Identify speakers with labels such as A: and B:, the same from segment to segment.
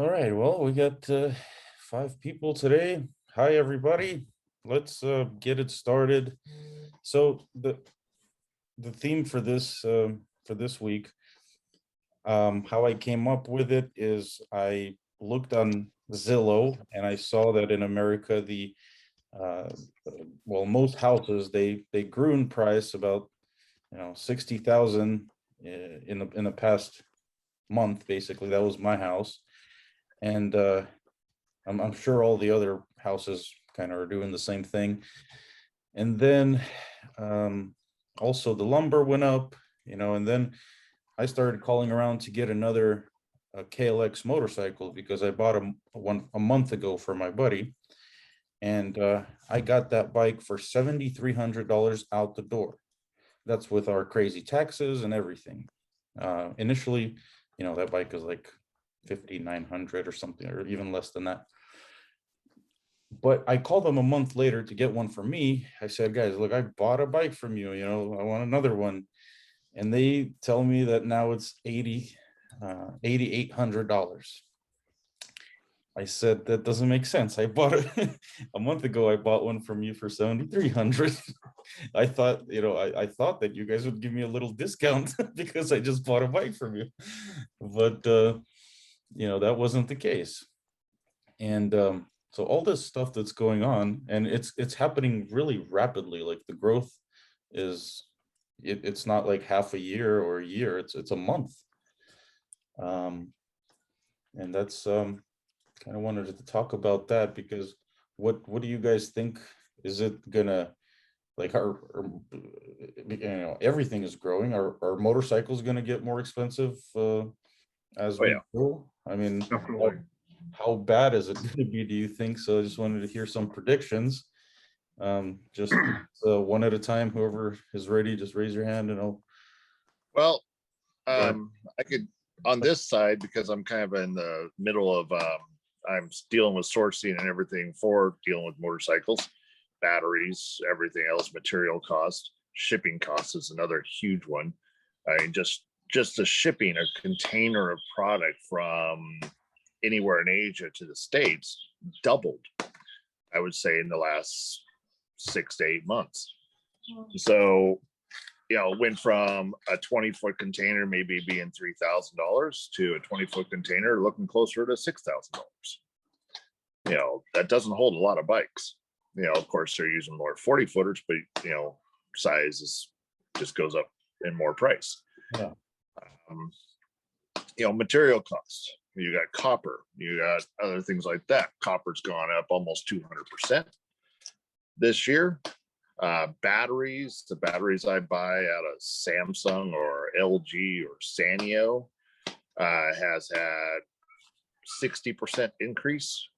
A: All right, well, we got five people today. Hi, everybody. Let's get it started. So the theme for this week, how I came up with it is I looked on Zillow and I saw that in America uh, well, most houses they grew in price about 60,000 in the past month. Basically, that was my house, and I'm sure all the other houses kind of are doing the same thing. And then um, also the lumber went up, and then I started calling around to get another KLX motorcycle because I bought one a month ago for my buddy, and I got that bike for $7,300 out the door. That's with our crazy taxes and everything. Initially, that bike is like 5,900 or something, or even less than that. But I called them a month later to get one for me. I said, guys, look, I bought a bike from you, I want another one. And they tell me that now it's $8,800. I said, that doesn't make sense. I bought it a month ago. I bought one from you for 7,300. I thought, I thought that you guys would give me a little discount because I just bought a bike from you. But, that wasn't the case. And so all this stuff that's going on, and it's happening really rapidly. Like the growth is, it's not like half a year or a year. It's a month. Um, and that's kind of wanted to talk about that because what do you guys think? Is it gonna like everything is growing? Are motorcycles gonna get more expensive as
B: Oh
A: we
B: yeah,
A: go? I mean,
B: definitely.
A: how bad is it going to be, do you think? So I just wanted to hear some predictions. Just one at a time. Whoever is ready, just raise your hand and I'll
B: Well,
A: go ahead.
B: I could on this side because I'm kind of in the middle of I'm dealing with sourcing and everything for dealing with motorcycles, batteries, everything else, material cost, shipping costs is another huge one. I mean, just the shipping a container of product from anywhere in Asia to the States doubled, I would say, in the last 6 to 8 months. So went from a 20-foot container maybe being $3,000 to a 20-foot container looking closer to $6,000. That doesn't hold a lot of bikes. Of course, they're using more 40 footers, but size just goes up in more price.
A: Yeah.
B: Um, material costs. You got copper, you got other things like that. Copper's gone up almost 200% this year. Batteries, the batteries I buy out of Samsung or LG or Sanyo has had 60% increase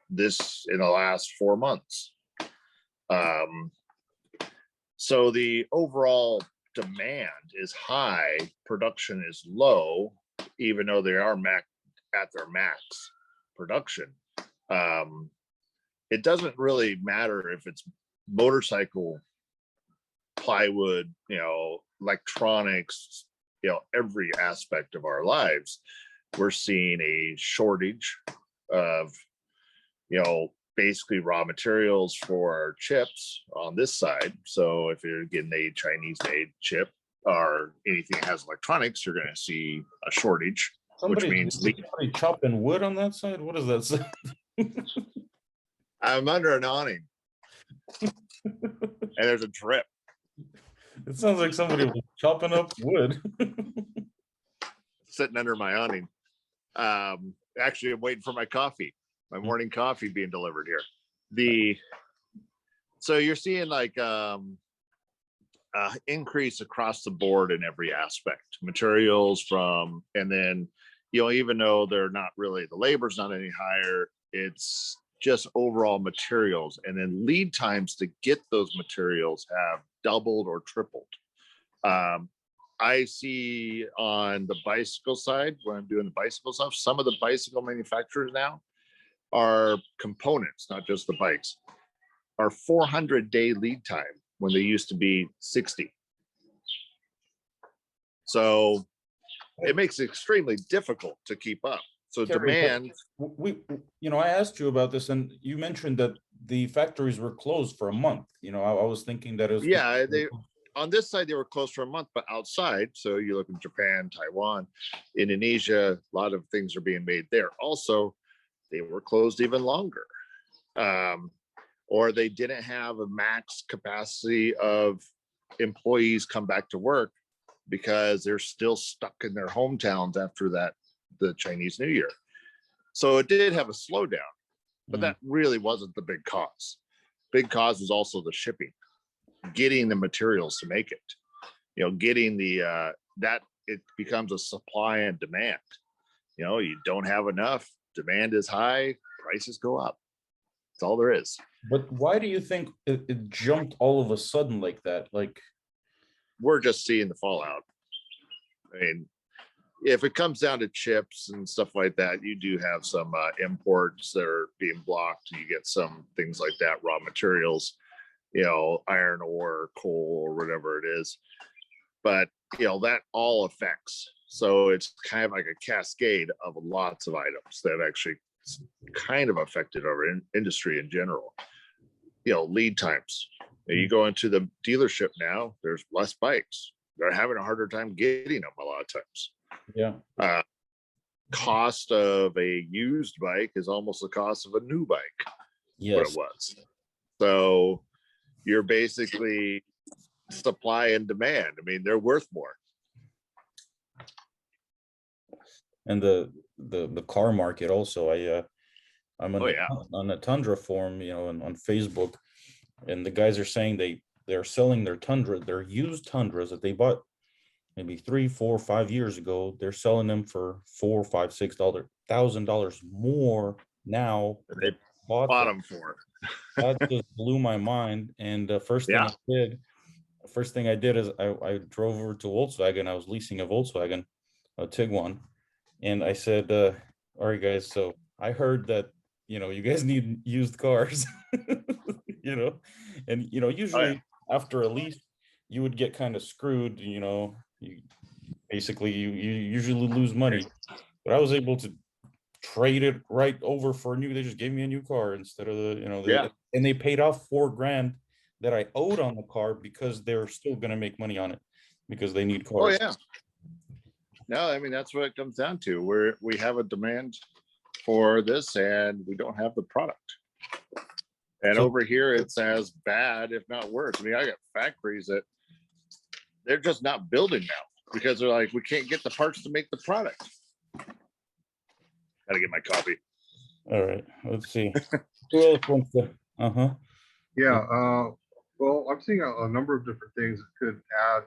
B: this in the last 4 months. So the overall demand is high, production is low, even though they are at their max production. It doesn't really matter if it's motorcycle, plywood, electronics, every aspect of our lives. We're seeing a shortage of, basically raw materials for chips on this side. So if you're getting a Chinese made chip or anything that has electronics, you're going to see a shortage, which means
A: Somebody chopping wood on that side. What does that say?
B: I'm under an awning and there's a drip.
A: It sounds like somebody was chopping up wood.
B: Sitting under my awning. Actually, I'm waiting for my coffee, my morning coffee being delivered here. So you're seeing like increase across the board in every aspect, materials and then even though they're not really, the labor's not any higher, it's just overall materials, and then lead times to get those materials have doubled or tripled. I see on the bicycle side, when I'm doing the bicycle stuff, some of the bicycle manufacturers now are components, not just the bikes, are 400-day lead time when they used to be 60. So it makes it extremely difficult to keep up. So
A: Terry,
B: demand,
A: I asked you about this and you mentioned that the factories were closed for a month. I was thinking that it was.
B: yeah, they on this side they were closed for a month, but outside, so you look in Japan, Taiwan, Indonesia, a lot of things are being made there. Also, they were closed even longer. Or they didn't have a max capacity of employees come back to work because they're still stuck in their hometowns after the Chinese New Year. So it did have a slowdown, but that really wasn't the big cause. Big cause was also the shipping, getting the materials to make it, getting that it becomes a supply and demand. You don't have enough, demand is high, prices go up. That's all there is.
A: But why do you think it jumped all of a sudden like that? Like,
B: we're just seeing the fallout. I mean, if it comes down to chips and stuff like that, you do have some imports that are being blocked. You get some things like that, raw materials, iron ore, coal, or whatever it is. But, that all affects. So it's kind of like a cascade of lots of items that actually kind of affected our industry in general. Lead times. You go into the dealership now, there's less bikes. They're having a harder time getting them a lot of times.
A: Yeah.
B: Cost of a used bike is almost the cost of a new bike.
A: Yes.
B: What it was. So you're basically supply and demand. I mean, they're worth more.
A: And the car market also. I'm on the Tundra forum, on Facebook, and the guys are saying they're selling their used Tundras that they bought maybe 3, 4, 5 years ago. They're selling them for $4, $5, $6,000 more now.
B: They bought them for.
A: That just blew my mind. And the first thing I did is I drove over to Volkswagen. I was leasing a Volkswagen, a Tiguan, and I said, all right, guys, so I heard that, you guys need used cars, and, usually after a lease, you would get kind of screwed, you usually lose money, but I was able to trade it right over for a new, they just gave me a new car instead of and they paid off $4,000 that I owed on the car because they're still going to make money on it because they need cars.
B: Oh yeah. No, I mean, that's what it comes down to. We have a demand for this and we don't have the product. And over here, it's as bad, if not worse. I mean, I got factories that they're just not building now because they're like, we can't get the parts to make the product. Gotta get my coffee.
A: All right, let's see. Who else wants to?
C: Yeah. Well, I'm seeing a number of different things that could add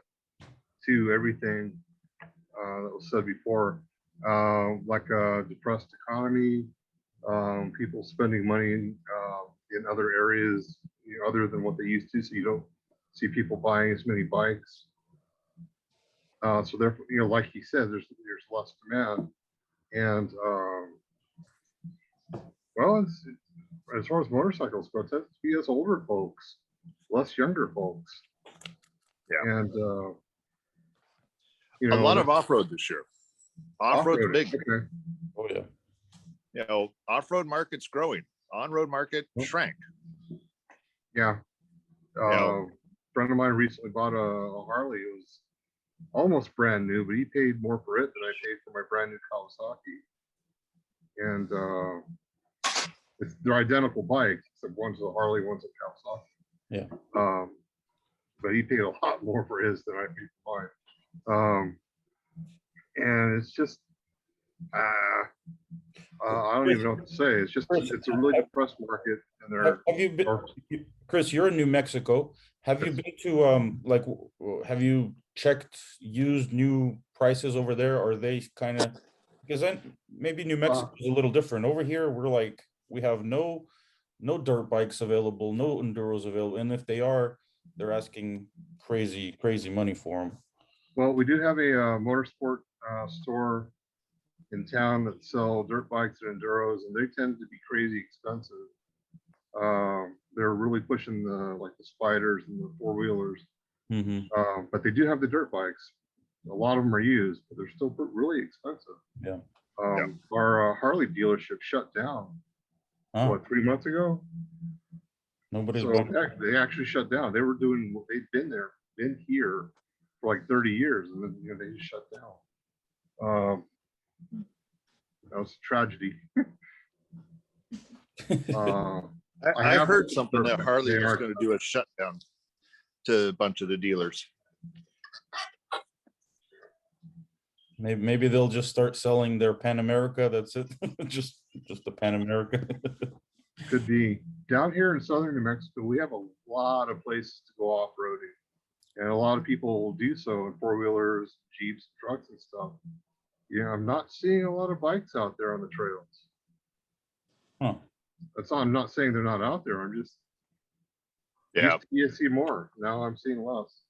C: to everything that was said before, like a depressed economy, people spending money in other areas other than what they used to, so you don't see people buying as many bikes. So therefore, like he said, there's less demand, and well, as far as motorcycles go, it tends to be us older folks, less younger folks.
B: Yeah,
C: and
B: a lot of off-road this year. Off-road's big.
C: Okay.
A: Oh yeah.
B: Off-road market's growing. On-road market shrank.
C: Yeah. A friend of mine recently bought a Harley. It was almost brand new, but he paid more for it than I paid for my brand new Kawasaki. And they're identical bikes, except one's a Harley, one's a Kawasaki.
A: Yeah.
C: But he paid a lot more for his than I paid for mine. And it's just, I don't even know what to say. It's just, it's a really depressed market. And
A: have you been, Chris, you're in New Mexico. Have you been to, have you checked used new prices over there? Or are they kind of, because then maybe New Mexico is a little different. Over here, we have no dirt bikes available, no enduros available. And if they are, they're asking crazy money for them.
C: Well, we do have a motorsport store in town that sell dirt bikes and enduros, and they tend to be crazy expensive. They're really pushing the spiders and the four-wheelers. But they do have the dirt bikes. A lot of them are used, but they're still really expensive.
A: Yeah.
C: Our Harley dealership shut down,
A: Huh?
C: what, 3 months ago?
A: Nobody's
C: So
A: buying.
C: they actually shut down. They were doing, they'd been here for like 30 years, and then they just shut down. That was a tragedy. Uh,
B: I
C: have
B: heard something that Harley
C: they
B: was
C: are-
B: going to do a shutdown to a bunch of the dealers.
A: Maybe they'll just start selling their Pan America. That's it. just the Pan America.
C: Could be. Down here in southern New Mexico, we have a lot of places to go off-roading. And a lot of people will do so in four-wheelers, Jeeps, trucks and stuff. Yeah, I'm not seeing a lot of bikes out there on the trails.
A: Huh.
C: That's all. I'm not saying they're not out there. I'm just,
B: Yeah,
C: you see more. Now I'm seeing less.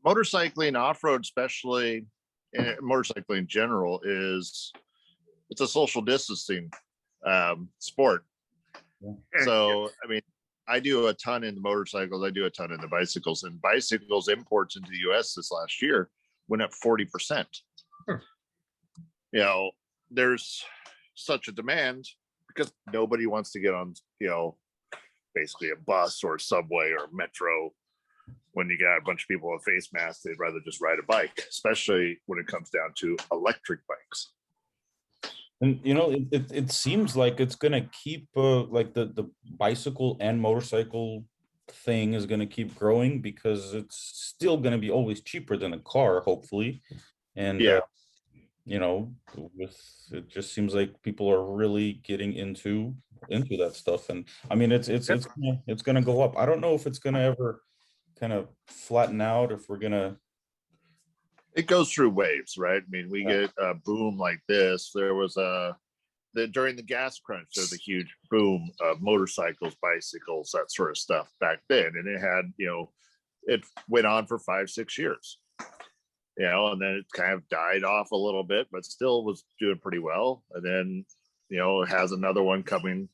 B: motorcycling off-road, especially and motorcycling in general, it's a social distancing sport. So I mean, I do a ton in the motorcycles, I do a ton in the bicycles, and bicycles imports into the US this last year went up 40%.
C: Hmm.
B: You know, there's such a demand because nobody wants to get on, basically a bus or a subway or metro. When you got a bunch of people with face masks, they'd rather just ride a bike, especially when it comes down to electric bikes.
A: And it seems like it's gonna keep like the bicycle and motorcycle thing is gonna keep growing because it's still gonna be always cheaper than a car, hopefully. And
B: Yeah.
A: with it just seems like people are really getting into that stuff. And I mean it's gonna go up. I don't know if it's gonna ever kind of flatten out, if we're gonna.
B: It goes through waves, right? I mean, we get a boom like this. There was during the gas crunch, there's a huge boom of motorcycles, bicycles, that sort of stuff back then. And it had, it went on for 5-6 years, and then it kind of died off a little bit, but still was doing pretty well. And then, it has another one coming,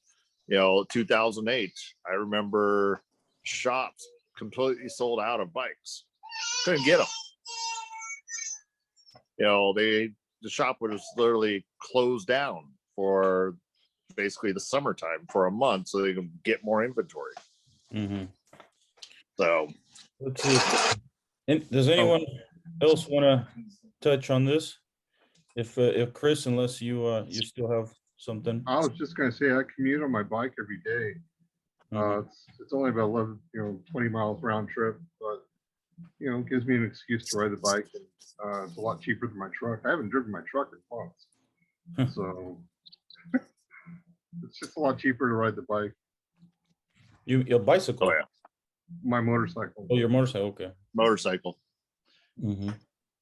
B: 2008. I remember shops completely sold out of bikes. Couldn't get them. The shop was literally closed down for basically the summertime for a month so they can get more inventory.
A: Mm-hmm.
B: So
A: Let's see. And does anyone else want to touch on this? If Chris, unless you still have something.
C: I was just gonna say I commute on my bike every day.
A: Mhm.
C: It's only about 11, 20 miles round trip, but it gives me an excuse to ride the bike, and it's a lot cheaper than my truck. I haven't driven my truck in months, so it's just a lot cheaper to ride the bike.
A: Your bicycle.
B: Oh, yeah.
C: My motorcycle.
A: Oh, your motorcycle. Okay.
B: Motorcycle.
A: Mm-hmm.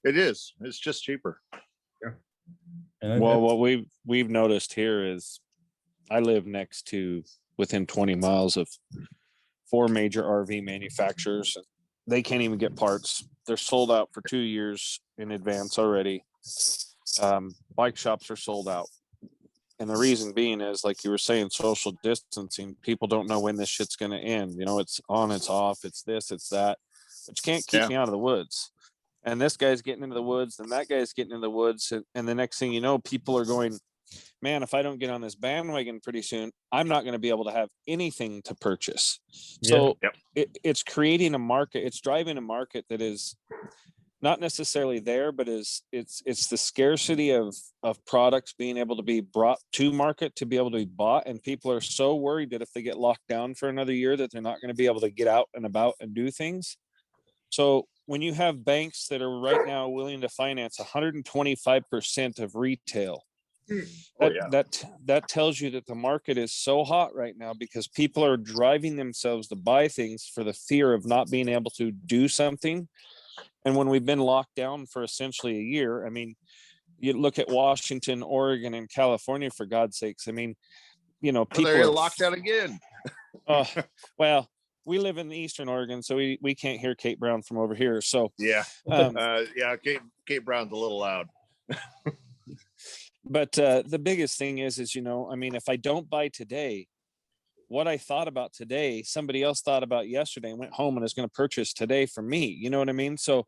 B: It is. It's just cheaper.
A: And
D: Well, what we've noticed here is I live within 20 miles of 4 major RV manufacturers. They can't even get parts. They're sold out for 2 years in advance already. Bike shops are sold out. And the reason being is, like you were saying, social distancing. People don't know when this shit's going to end. It's on, it's off, it's this, it's that. But you can't keep me out of the woods. And this guy's getting into the woods, and that guy's getting into the woods. And the next thing you know, people are going, man, if I don't get on this bandwagon pretty soon, I'm not going to be able to have anything to purchase. So it's creating a market. It's driving a market that is not necessarily there, but it's the scarcity of products being able to be brought to market to be able to be bought. And people are so worried that if they get locked down for another year, that they're not going to be able to get out and about and do things. So when you have banks that are right now willing to finance 125% of retail, that tells you that the market is so hot right now because people are driving themselves to buy things for the fear of not being able to do something. And when we've been locked down for essentially a year, I mean, you look at Washington, Oregon, and California, for God's sakes. I mean, people
B: they're locked out again.
D: Well, we live in Eastern Oregon, so we can't hear Kate Brown from over here. So
B: yeah, Kate Brown's a little loud.
D: But the biggest thing is, I mean, if I don't buy today, what I thought about today, somebody else thought about yesterday and went home and is going to purchase today for me. You know what I mean? So,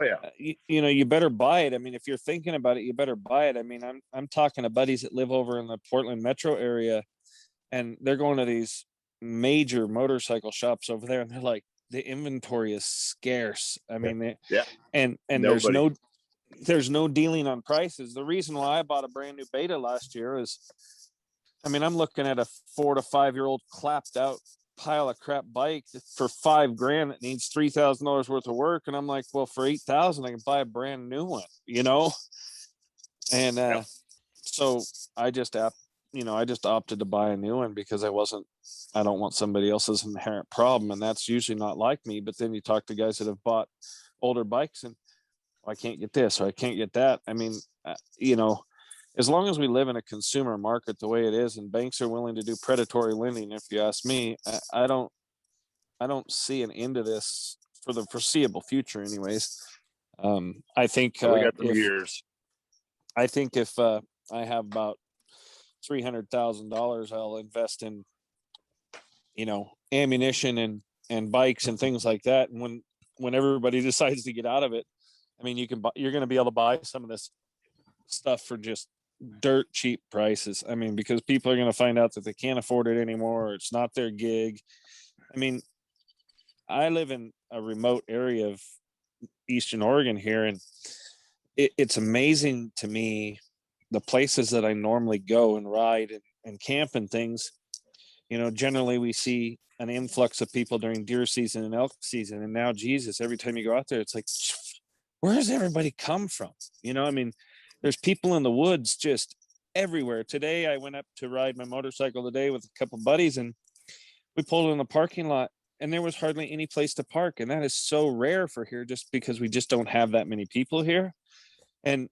B: Oh, yeah.
D: you know, you better buy it. I mean, if you're thinking about it, you better buy it. I mean, I'm talking to buddies that live over in the Portland metro area, and they're going to these major motorcycle shops over there, and they're like, the inventory is scarce. I mean,
B: Yeah.
D: and
B: Nobody.
D: there's no dealing on prices. The reason why I bought a brand new Beta last year is, I mean, I'm looking at a 4 to 5 year old clapped out pile of crap bike for $5,000 that needs $3,000 worth of work, and I'm like, well, for 8,000 I can buy a brand new one, you know. And
B: Yep.
D: so I just I just opted to buy a new one because I don't want somebody else's inherent problem, and that's usually not like me. But then you talk to guys that have bought older bikes, and I can't get this or I can't get that. I mean, you know, as long as we live in a consumer market the way it is, and banks are willing to do predatory lending, if you ask me, I don't see an end to this for the foreseeable future, anyways. I think
B: So we got some
D: if
B: years.
D: I have about $300,000, I'll invest in, you know, ammunition and bikes and things like that. And when everybody decides to get out of it, I mean, you're going to be able to buy some of this stuff for just dirt cheap prices. I mean, because people are going to find out that they can't afford it anymore, or it's not their gig. I mean, I live in a remote area of Eastern Oregon here, and it's amazing to me the places that I normally go and ride and camp and things. You know, generally we see an influx of people during deer season and elk season, and now, Jesus, every time you go out there, it's like, where does everybody come from? You know, I mean, there's people in the woods just everywhere. Today I went up to ride my motorcycle today with a couple buddies, and we pulled in the parking lot, and there was hardly any place to park. And that is so rare for here, just because we just don't have that many people here. And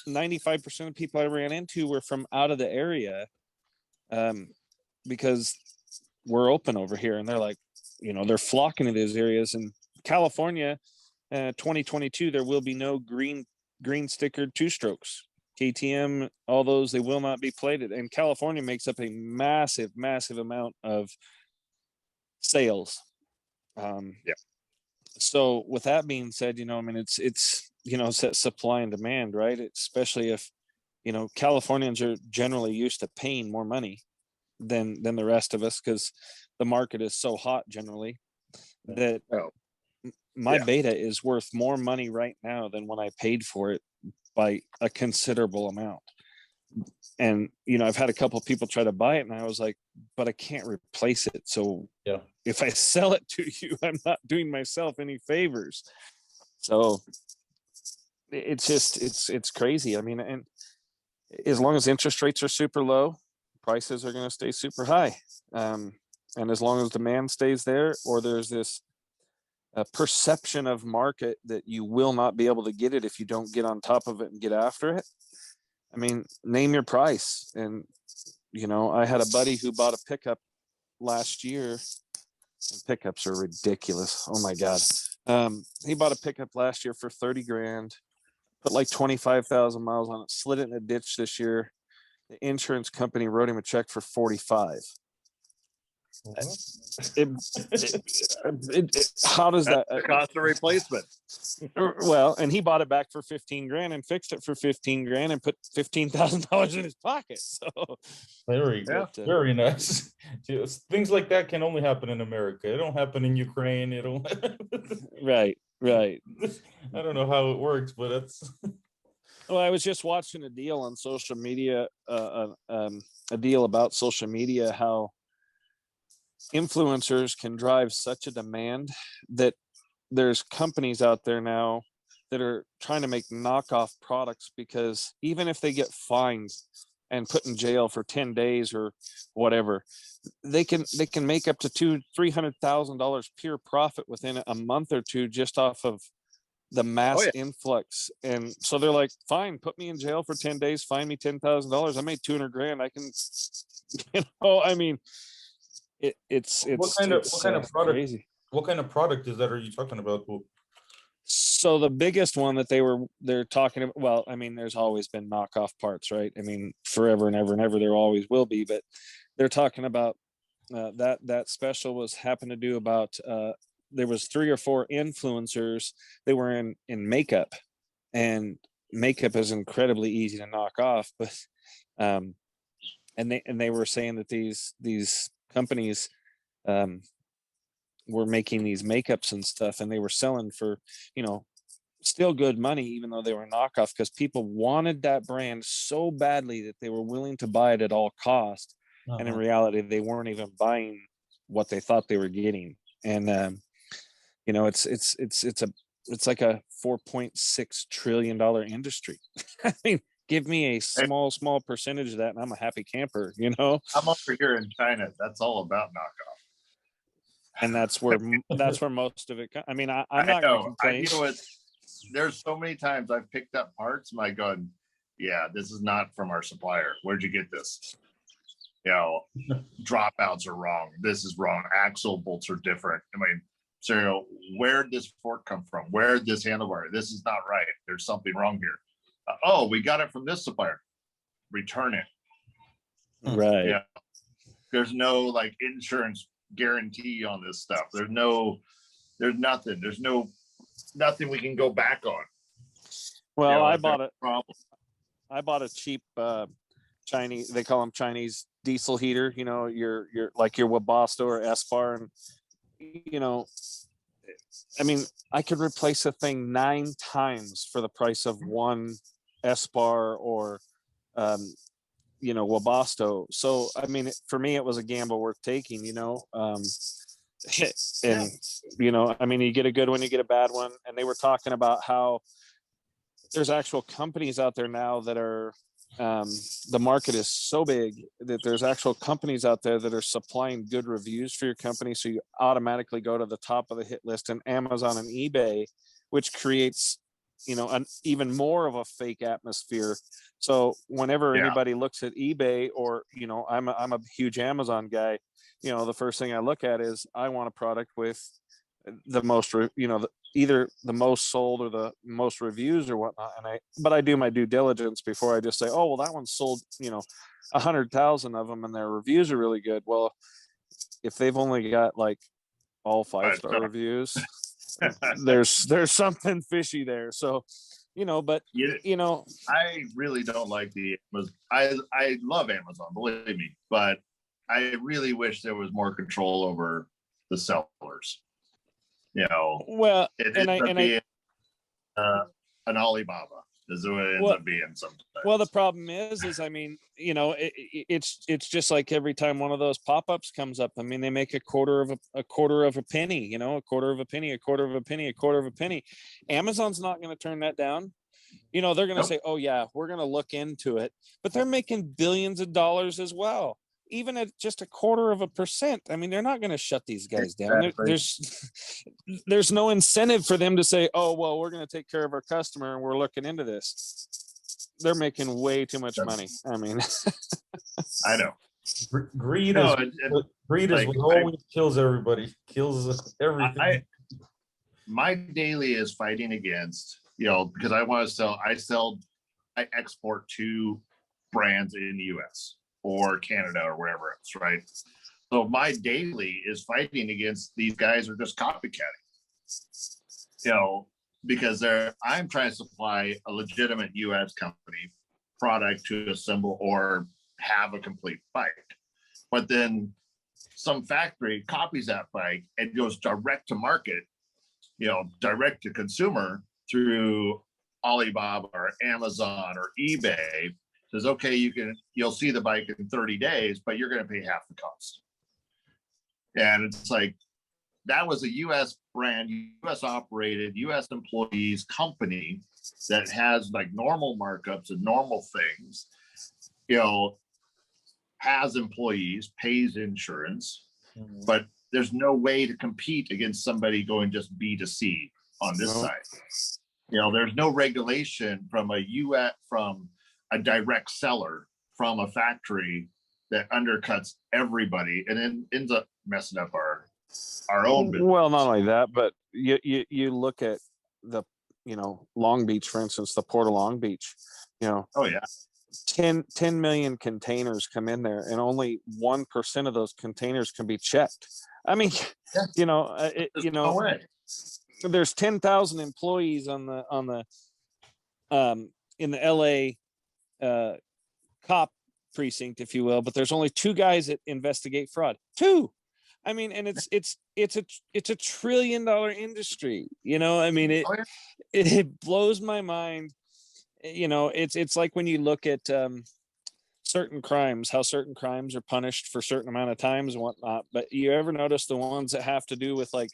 D: 95% of people I ran into were from out of the area, because we're open over here, and they're like, you know, they're flocking to these areas. In California, 2022, there will be no green stickered two strokes. KTM, all those, they will not be plated. And California makes up a massive amount of sales.
B: Yeah.
D: So with that being said, you know, I mean, it's you know, it's that supply and demand, right? Especially if, you know, Californians are generally used to paying more money than the rest of us, because the market is so hot generally that
B: Oh.
D: my
B: Yeah.
D: Beta is worth more money right now than when I paid for it by a considerable amount. And, you know, I've had a couple of people try to buy it, and I was like, but I can't replace it. So
A: Yeah.
D: if I sell it to you, I'm not doing myself any favors. So it's just, it's crazy. I mean, and as long as interest rates are super low, prices are going to stay super high. And as long as demand stays there, or there's this perception of market that you will not be able to get it if you don't get on top of it and get after it, I mean, name your price. And, you know, I had a buddy who bought a pickup last year, and pickups are ridiculous. Oh my God. He bought a pickup last year for $30,000, put like 25,000 miles on it, slid it in a ditch this year. The insurance company wrote him a check for 45. How does
B: That's
D: that
B: the cost of replacement.
D: well, and he bought it back for 15,000 and fixed it for 15,000 and put $15,000 in his pocket. So
A: Very good.
D: Yeah.
A: Very nice. Just things like that can only happen in America. It don't happen in Ukraine. It don't.
D: right.
A: I don't know how it works, but it's.
D: Well, I was just watching a deal on social media, a deal about social media, how influencers can drive such a demand that there's companies out there now that are trying to make knockoff products, because even if they get fined and put in jail for 10 days or whatever, they can make up to $200,000-$300,000 pure profit within a month or two, just off of the mass influx. And so they're like, fine, put me in jail for 10 days, fine me $10,000. I made $200,000. I can, you know, I mean, it's
A: What kind of product?
D: crazy.
A: What kind of product is that? Are you talking about?
D: So the biggest one that they're talking about, well, I mean, there's always been knockoff parts, right? I mean, forever and ever and ever, there always will be, but they're talking about that special was happened to do about there was 3 or 4 influencers. They were in makeup, and makeup is incredibly easy to knock off, but and they were saying that these companies were making these makeups and stuff, and they were selling for, still good money, even though they were knockoff, because people wanted that brand so badly that they were willing to buy it at all cost. And in reality, they weren't even buying what they thought they were getting. And it's like a $4.6 trillion industry. I mean, give me a small percentage of that, and I'm a happy camper.
B: I'm over here in China. That's all about knockoff.
D: And that's where most of it. I mean, I'm not going to complain.
B: There's so many times I've picked up parts. My God, yeah, this is not from our supplier. Where'd you get this? Dropouts are wrong. This is wrong. Axle bolts are different. I mean, so where'd this fork come from? Where'd this handlebar? This is not right. There's something wrong here. We got it from this supplier. Return it.
D: Right.
B: Yeah. There's no like insurance guarantee on this stuff. There's nothing. There's nothing we can go back on.
D: Well, I bought a cheap Chinese, they call them Chinese diesel heater, your like your Webasto or S-Bar, and I mean, I could replace a thing 9 times for the price of one S-Bar or Webasto. So I mean, for me, it was a gamble worth taking. And I mean, you get a good one, you get a bad one. And they were talking about how there's actual companies out there now that are the market is so big that there's actual companies out there that are supplying good reviews for your company, so you automatically go to the top of the hit list in Amazon and eBay, which creates an even more of a fake atmosphere. So whenever anybody looks at eBay, or I'm a huge Amazon guy, the first thing I look at is I want a product with the most either the most sold or the most reviews or whatnot, but I do my due diligence before I just say, oh well, that one sold 100,000 of them and their reviews are really good. Well, if they've only got like all 5-star reviews, there's something fishy there. So but
B: I really don't like I love Amazon, believe me, but I really wish there was more control over the sellers.
D: Well,
B: it ends up being an Alibaba is what it ends up being sometimes.
D: Well, the problem is I mean, it's just like every time one of those pop-ups comes up, I mean, they make a quarter of a penny, a quarter of a penny, a quarter of a penny, a quarter of a penny. Amazon's not going to turn that down. They're going to say, oh yeah, we're going to look into it, but they're making billions of dollars as well. Even at just 0.25%, I mean, they're not going to shut these guys down. There's no incentive for them to say, oh, well, we're going to take care of our customer and we're looking into this. They're making way too much money. I mean,
B: I know.
A: Greed is what always kills everybody, kills everything.
B: My daily is fighting against, because I want to sell, I export to brands in the US or Canada or wherever else, right? So my daily is fighting against these guys who are just copycatting, because I'm trying to supply a legitimate US company product to assemble or have a complete bike. But then some factory copies that bike and goes direct to market, direct to consumer through Alibaba or Amazon or eBay. Says, okay, you'll see the bike in 30 days, but you're going to pay half the cost. And it's like, that was a US brand, US operated, US employees company that has like normal markups and normal things, has employees, pays insurance, but there's no way to compete against somebody going just B2C on this side. There's no regulation from a direct seller from a factory that undercuts everybody and then ends up messing up our own business.
D: Well, not only that, but you look at the Long Beach, for instance, the Port of Long Beach.
B: Oh yeah,
D: 10 million containers come in there and only 1% of those containers can be checked. I mean, you know, there's 10,000 employees on the in the LA cop precinct, if you will, but there's only 2 guys that investigate fraud. 2. I mean, and it's a $1 trillion industry, you know. I mean, it blows my mind. You know, it's like when you look at certain crimes, how certain crimes are punished for certain amount of times and whatnot. But you ever notice the ones that have to do with like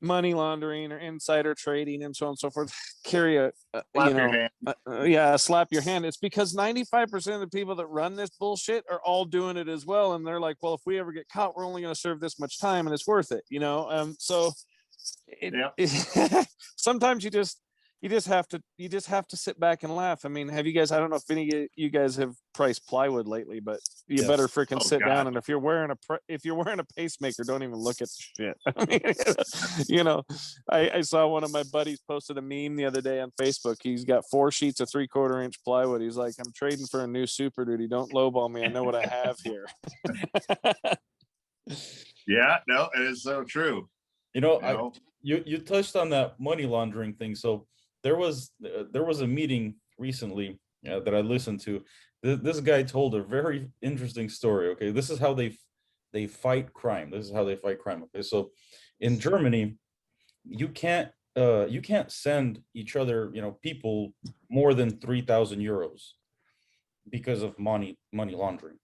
D: money laundering or insider trading and so on and so forth carry a
B: Slap your hand.
D: slap your hand? It's because 95% of the people that run this bullshit are all doing it as well, and they're like, well, if we ever get caught, we're only going to serve this much time and it's worth it, you know. So sometimes you just have to sit back and laugh. I mean, have you guys, I don't know if any of you guys have priced plywood lately, but you
A: Yes.
D: better freaking
B: Oh,
D: sit
B: God.
D: down. And if you're wearing a pacemaker, don't even look at the shit. I mean, you know, I saw one of my buddies posted a meme the other day on Facebook. He's got 4 sheets of 3/4 inch plywood. He's like, I'm trading for a new Super Duty. Don't lowball me. I know what I have here.
B: Yeah, no, it is so true.
A: You know,
B: You know?
A: you touched on that money laundering thing. So there was a meeting recently that I listened to. This guy told a very interesting story. Okay, this is how they fight crime. This is how they fight crime. Okay, so in Germany, you can't send each other, you know, people more than 3,000 euros because of money laundering.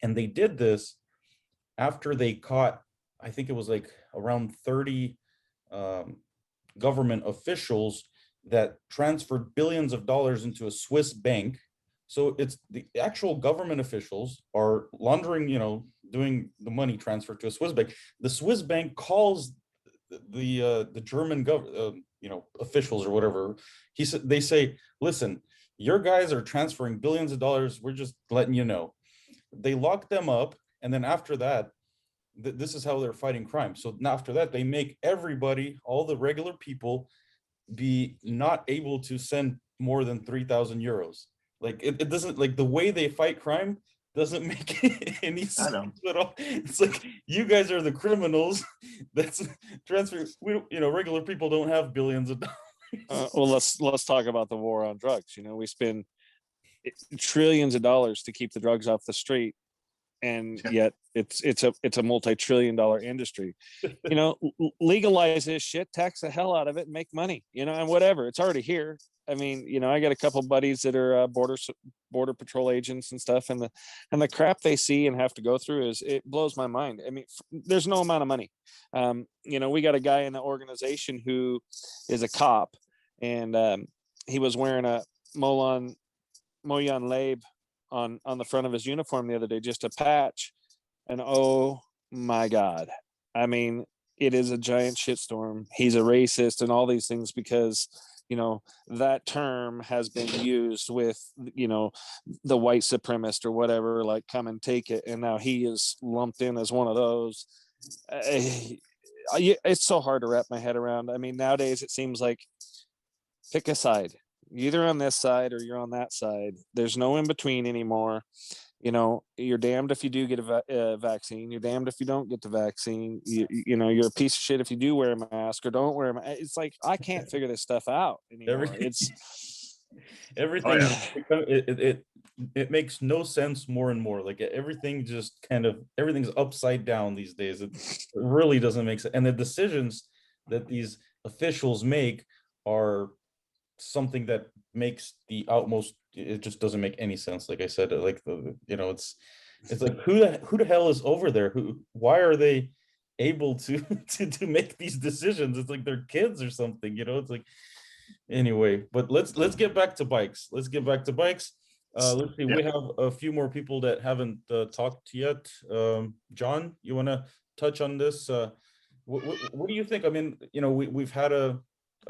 A: And they did this after they caught, I think it was like around 30 government officials that transferred billions of dollars into a Swiss bank. So it's the actual government officials are laundering, you know, doing the money transfer to a Swiss bank. The Swiss bank calls the German you know, officials or whatever. They say, listen, your guys are transferring billions of dollars. We're just letting you know. They lock them up, and then after that, this is how they're fighting crime. So after that, they make everybody, all the regular people, be not able to send more than 3,000 euros. Like it doesn't, like the way they fight crime doesn't make any sense at all. It's like, you guys are the criminals that's transfer. We don't, you know, regular people don't have billions of dollars.
D: Well, let's talk about the war on drugs. You know, we spend trillions of dollars to keep the drugs off the street, and yet it's a multi-trillion-dollar industry. You know, legalize this shit, tax the hell out of it, and make money. You know, and whatever, it's already here. I mean, you know, I got a couple buddies that are border patrol agents and stuff, and the crap they see and have to go through it blows my mind. I mean, there's no amount of money. You know, we got a guy in the organization who is a cop, and he was wearing a Mojan Labe on the front of his uniform the other day, just a patch. And oh my God, I mean, it is a giant shitstorm. He's a racist and all these things because, you know, that term has been used with, you know, the white supremacist or whatever, like, come and take it. And now he is lumped in as one of those. It's so hard to wrap my head around. I mean, nowadays it seems like pick a side. You're either on this side or you're on that side. There's no in between anymore. You know, you're damned if you do get a vaccine. You're damned if you don't get the vaccine. You know, you're a piece of shit if you do wear a mask or don't wear a mask. It's like, I can't figure this stuff out anymore.
A: Everything it makes no sense more and more. Like everything just kind of, everything's upside down these days. It really doesn't make sense. And the decisions that these officials make are something that makes the utmost, it just doesn't make any sense. Like I said, like you know, it's like who the hell is over there? Why are they able to make these decisions? It's like they're kids or something, you know. It's like, anyway, but let's get back to bikes. Let's see. We have a few more people that haven't talked yet. John, you want to touch on this? What do you think? I mean, you know, we've had a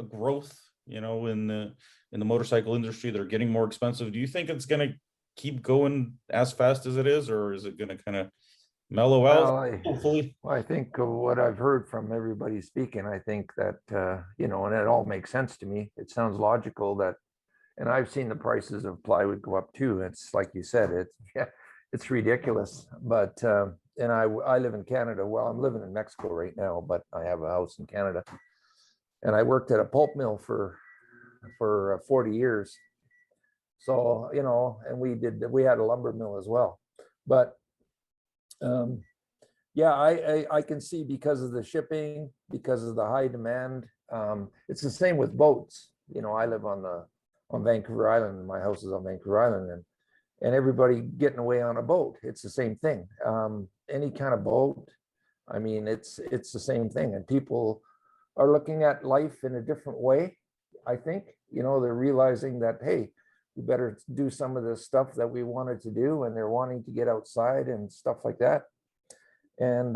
A: growth, you know, in the motorcycle industry. They're getting more expensive. Do you think it's going to keep going as fast as it is, or is it going to kind of mellow out? Hopefully.
E: I think what I've heard from everybody speaking, I think that, you know, and it all makes sense to me. It sounds logical that And I've seen the prices of plywood go up too. It's like you said, it's, yeah, it's ridiculous. But, and I live in Canada. Well, I'm living in Mexico right now, but I have a house in Canada. And I worked at a pulp mill for 40 years. So, you know, and we had a lumber mill as well. But yeah, I can see because of the shipping, because of the high demand. It's the same with boats. You know, I live on Vancouver Island, and my house is on Vancouver Island, and everybody getting away on a boat. It's the same thing. Any kind of boat. I mean, it's the same thing, and people are looking at life in a different way. I think, you know, they're realizing that, hey, we better do some of the stuff that we wanted to do, and they're wanting to get outside and stuff like that. And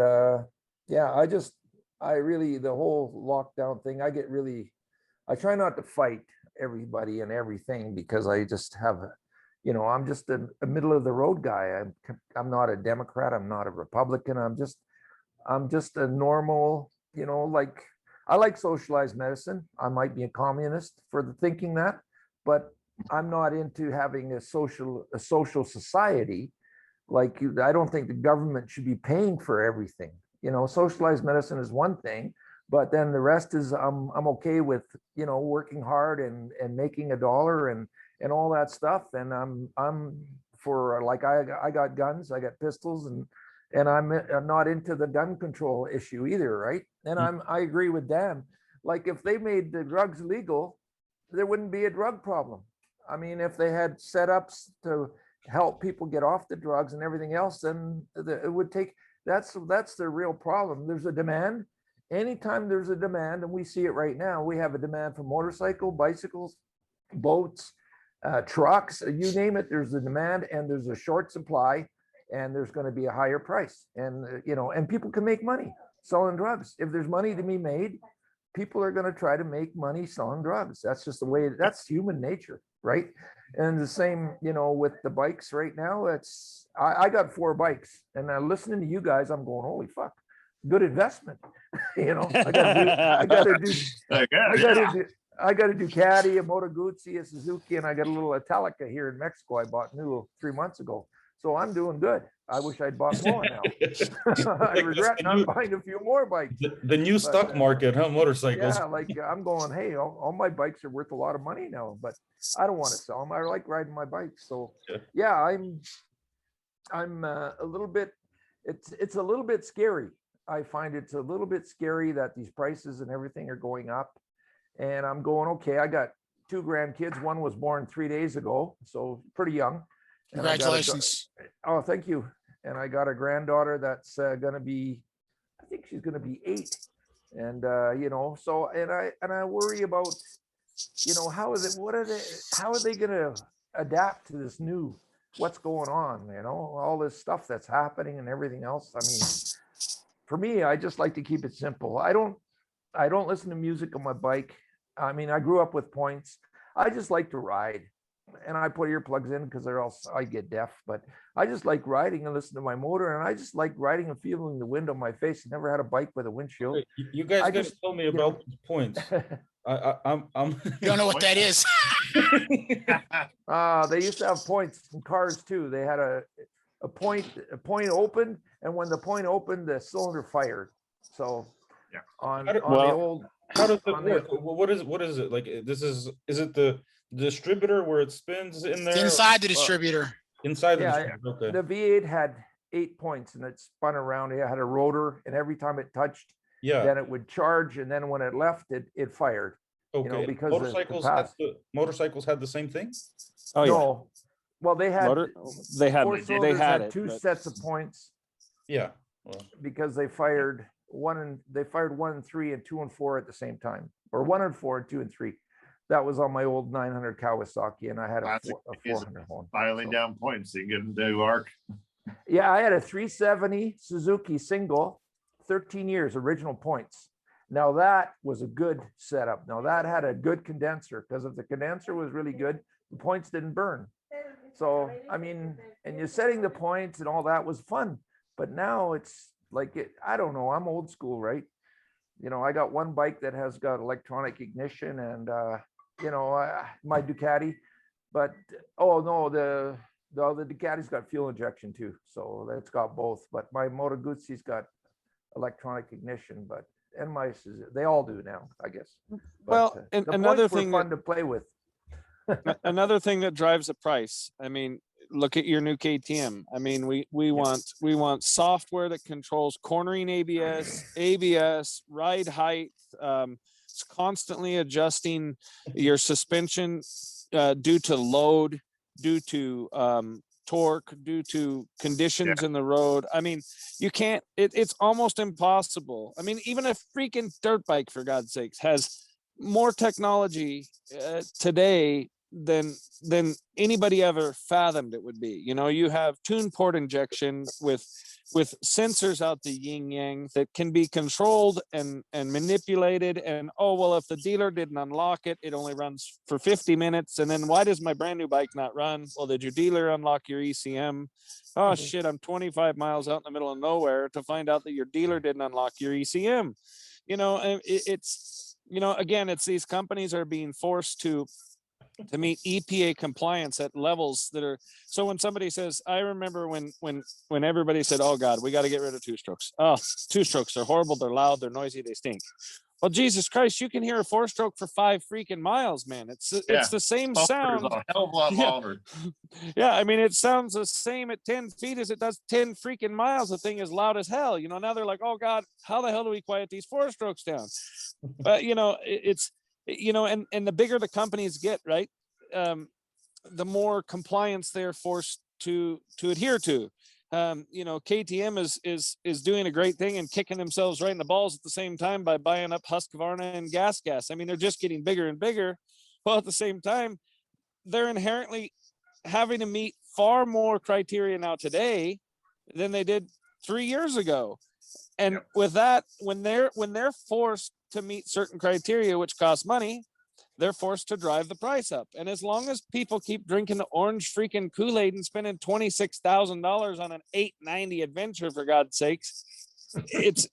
E: yeah, I really, the whole lockdown thing, I try not to fight everybody and everything, because I just have, you know, I'm just a middle of the road guy. I'm not a Democrat. I'm not a Republican. I'm just a normal, you know, like, I like socialized medicine. I might be a communist for the thinking that, but I'm not into having a social society. Like, I don't think the government should be paying for everything. You know, socialized medicine is one thing, but then the rest is, I'm okay with, you know, working hard and making a dollar and all that stuff. And I'm for, like, I got guns, I got pistols, and I'm not into the gun control issue either, right? And I agree with Dan. Like, if they made the drugs legal, there wouldn't be a drug problem. I mean, if they had setups to help people get off the drugs and everything else, then it would take, that's the real problem. There's a demand. Anytime there's a demand, and we see it right now, we have a demand for motorcycle, bicycles, boats, trucks, you name it, there's a demand, and there's a short supply, and there's going to be a higher price. And, you know, and people can make money selling drugs. If there's money to be made, people are going to try to make money selling drugs. That's just the way, that's human nature, right? And the same, you know, with the bikes right now, I got 4 bikes, and listening to you guys, I'm going, holy fuck, good investment. You know, I got a Ducati, a Moto Guzzi, a Suzuki, and I got a little Italica here in Mexico I bought new 3 months ago. So I'm doing good. I wish I'd bought more now. I regret not buying a few more bikes.
A: The new stock market, huh? Motorcycles.
E: Yeah, like, I'm going, hey, all my bikes are worth a lot of money now, but I don't want to sell them. I like riding my bikes. So yeah, I'm a little bit, it's a little bit scary. I find it's a little bit scary that these prices and everything are going up. And I'm going, okay, I got 2 grandkids. One was born 3 days ago, so pretty young.
F: Congratulations.
E: Oh, thank you. And I got a granddaughter that's going to be, I think she's going to be 8. And, you know, so, and I worry about, you know, how are they going to adapt to this new, what's going on, you know, all this stuff that's happening and everything else. I mean, for me, I just like to keep it simple. I don't listen to music on my bike. I mean, I grew up with points. I just like to ride, and I put earplugs in because or else I get deaf. But I just like riding and listen to my motor, and I just like riding and feeling the wind on my face. I never had a bike with a windshield.
A: You guys gotta
E: just,
A: tell me
E: you know.
A: about the points. I'm
F: You don't know what that is.
E: They used to have points in cars too. They had a point open, and when the point opened, the cylinder fired. So
B: Yeah.
E: on
A: How
E: the old,
A: How does it
E: on the-
A: work? What is it like? Is it the distributor where it spins in there?
F: Inside the distributor.
A: Inside the
E: Yeah,
A: distributor, okay.
E: the V8 had 8 points, and it spun around. It had a rotor, and every time it touched,
A: Yeah,
E: then it would charge, and then when it left, it fired.
A: okay.
E: know,
A: And
E: because
A: motorcycles had the same thing?
D: Oh, yeah.
E: No, well, they had
D: They had,
E: 4
D: they
E: cylinders
D: had
E: had
D: it.
E: 2
D: but-
E: sets of points
A: Yeah. Well,
E: because they fired 1 and 3 and 2 and 4 at the same time, or 1 and 4 and 2 and 3. That was on my old 900 Kawasaki, and I had a
B: Classic.
E: 400 one.
B: Filing
E: So-
B: down points, you get into ARC.
E: Yeah, I had a 370 Suzuki single, 13 years, original points. Now that was a good setup. Now that had a good condenser, because if the condenser was really good, the points didn't burn. So, I mean, and you're setting the points and all that was fun. But now it's like, I don't know, I'm old school, right? You know, I got one bike that has got electronic ignition and, you know, my Ducati, But, oh, no, the Ducati's got fuel injection too, so that's got both. But my Moto Guzzi's got electronic ignition, but NMICE they all do now, I guess. But,
D: Well, and
E: the
D: another
E: points were
D: thing
E: fun to play with.
D: another thing that drives the price. I mean, look at your new KTM. I mean, we want software that controls cornering ABS, ride height. It's constantly adjusting your suspension due to load, due to torque, due to conditions in the road. I mean, you can't. It's almost impossible. I mean, even a freaking dirt bike, for God's sakes, has more technology today than anybody ever fathomed it would be. You know, you have tune port injection with sensors out the yin yang that can be controlled and manipulated. And oh well, if the dealer didn't unlock it, it only runs for 50 minutes. And then why does my brand new bike not run? Well, did your dealer unlock your ECM? Oh shit, I'm 25 miles out in the middle of nowhere to find out that your dealer didn't unlock your ECM. You know, and it's, you know, again, it's these companies are being forced to meet EPA compliance at levels that are. So when somebody says, I remember when everybody said, oh God, we got to get rid of two strokes. Oh, two strokes, they're horrible, they're loud, they're noisy, they stink. Well, Jesus Christ, you can hear a four stroke for 5 freaking miles, man. It's the same sound.
B: A hell of a lot longer.
D: Yeah, I mean, it sounds the same at 10 feet as it does 10 freaking miles. The thing is loud as hell. You know, now they're like, oh God, how the hell do we quiet these four strokes down? But you know, it's, you know, and the bigger the companies get, right, the more compliance they're forced to adhere to. You know, KTM is doing a great thing and kicking themselves right in the balls at the same time by buying up Husqvarna and Gas. I mean, they're just getting bigger and bigger, while at the same time, they're inherently having to meet far more criteria now today than they did 3 years ago. And with that, when they're forced to meet certain criteria, which cost money, they're forced to drive the price up. And as long as people keep drinking the orange freaking Kool-Aid and spending $26,000 on an 890 adventure, for God's sakes, it's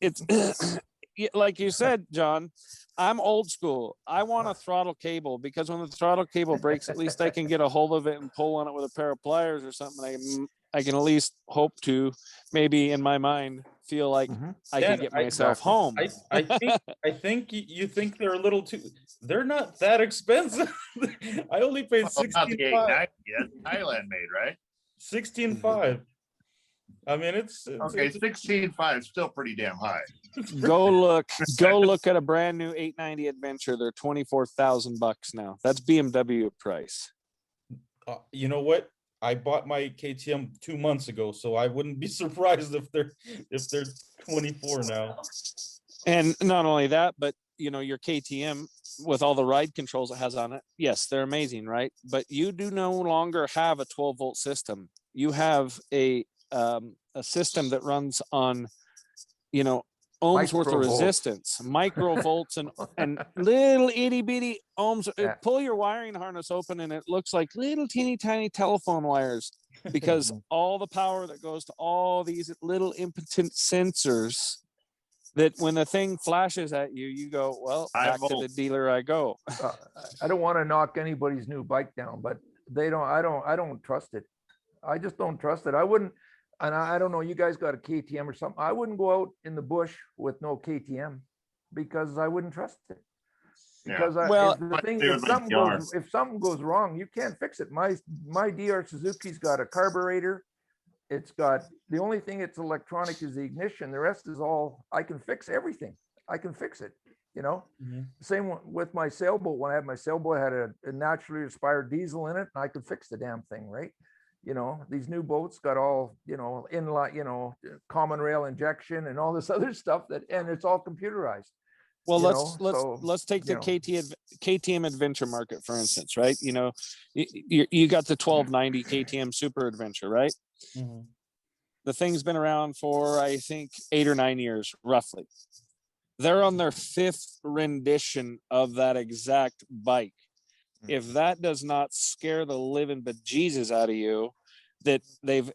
D: like you said, John, I'm old school. I want a throttle cable, because when the throttle cable breaks, at least I can get a hold of it and pull on it with a pair of pliers or something. I can at least hope to, maybe in my mind, feel like I can get myself home.
A: I think you think they're a little too. They're not that expensive. I only paid
B: Well, not the
A: 16.5.
B: 890 yet. Thailand made, right?
A: 16.5. I mean, it's
B: Okay, 16.5 is still pretty damn high.
D: Go look at a brand new 890 Adventure. They're $24,000 now. That's BMW price.
A: You know what? I bought my KTM 2 months ago, so I wouldn't be surprised if they're 24 now.
D: And not only that, but you know, your KTM with all the ride controls it has on it, yes, they're amazing, right? But you do no longer have a 12-volt system. You have a system that runs on, you know, ohms worth of resistance, microvolts, and little itty bitty ohms. Pull your wiring harness open and it looks like little teeny tiny telephone wires, because all the power that goes to all these little impotent sensors, that when the thing flashes at you, you go, well, back to the dealer I go.
E: I don't want to knock anybody's new bike down, but I don't trust it. I just don't trust it. I wouldn't. And I don't know, you guys got a KTM or something. I wouldn't go out in the bush with no KTM, because I wouldn't trust it. Because if something goes wrong, you can't fix it. My DR Suzuki's got a carburetor. It's got, the only thing it's electronic is the ignition. The rest is all, I can fix everything. I can fix it, you know? Same with my sailboat. When I had my sailboat, I had a naturally aspired diesel in it, and I could fix the damn thing, right? You know, these new boats got all, you know, inline, you know, common rail injection and all this other stuff and it's all computerized.
D: Well, let's take the KTM Adventure market, for instance, right? You know, you got the 1290 KTM Super Adventure, right? The thing's been around for, I think, 8 or 9 years, roughly. They're on their 5th rendition of that exact bike. If that does not scare the living bejesus out of you, that they've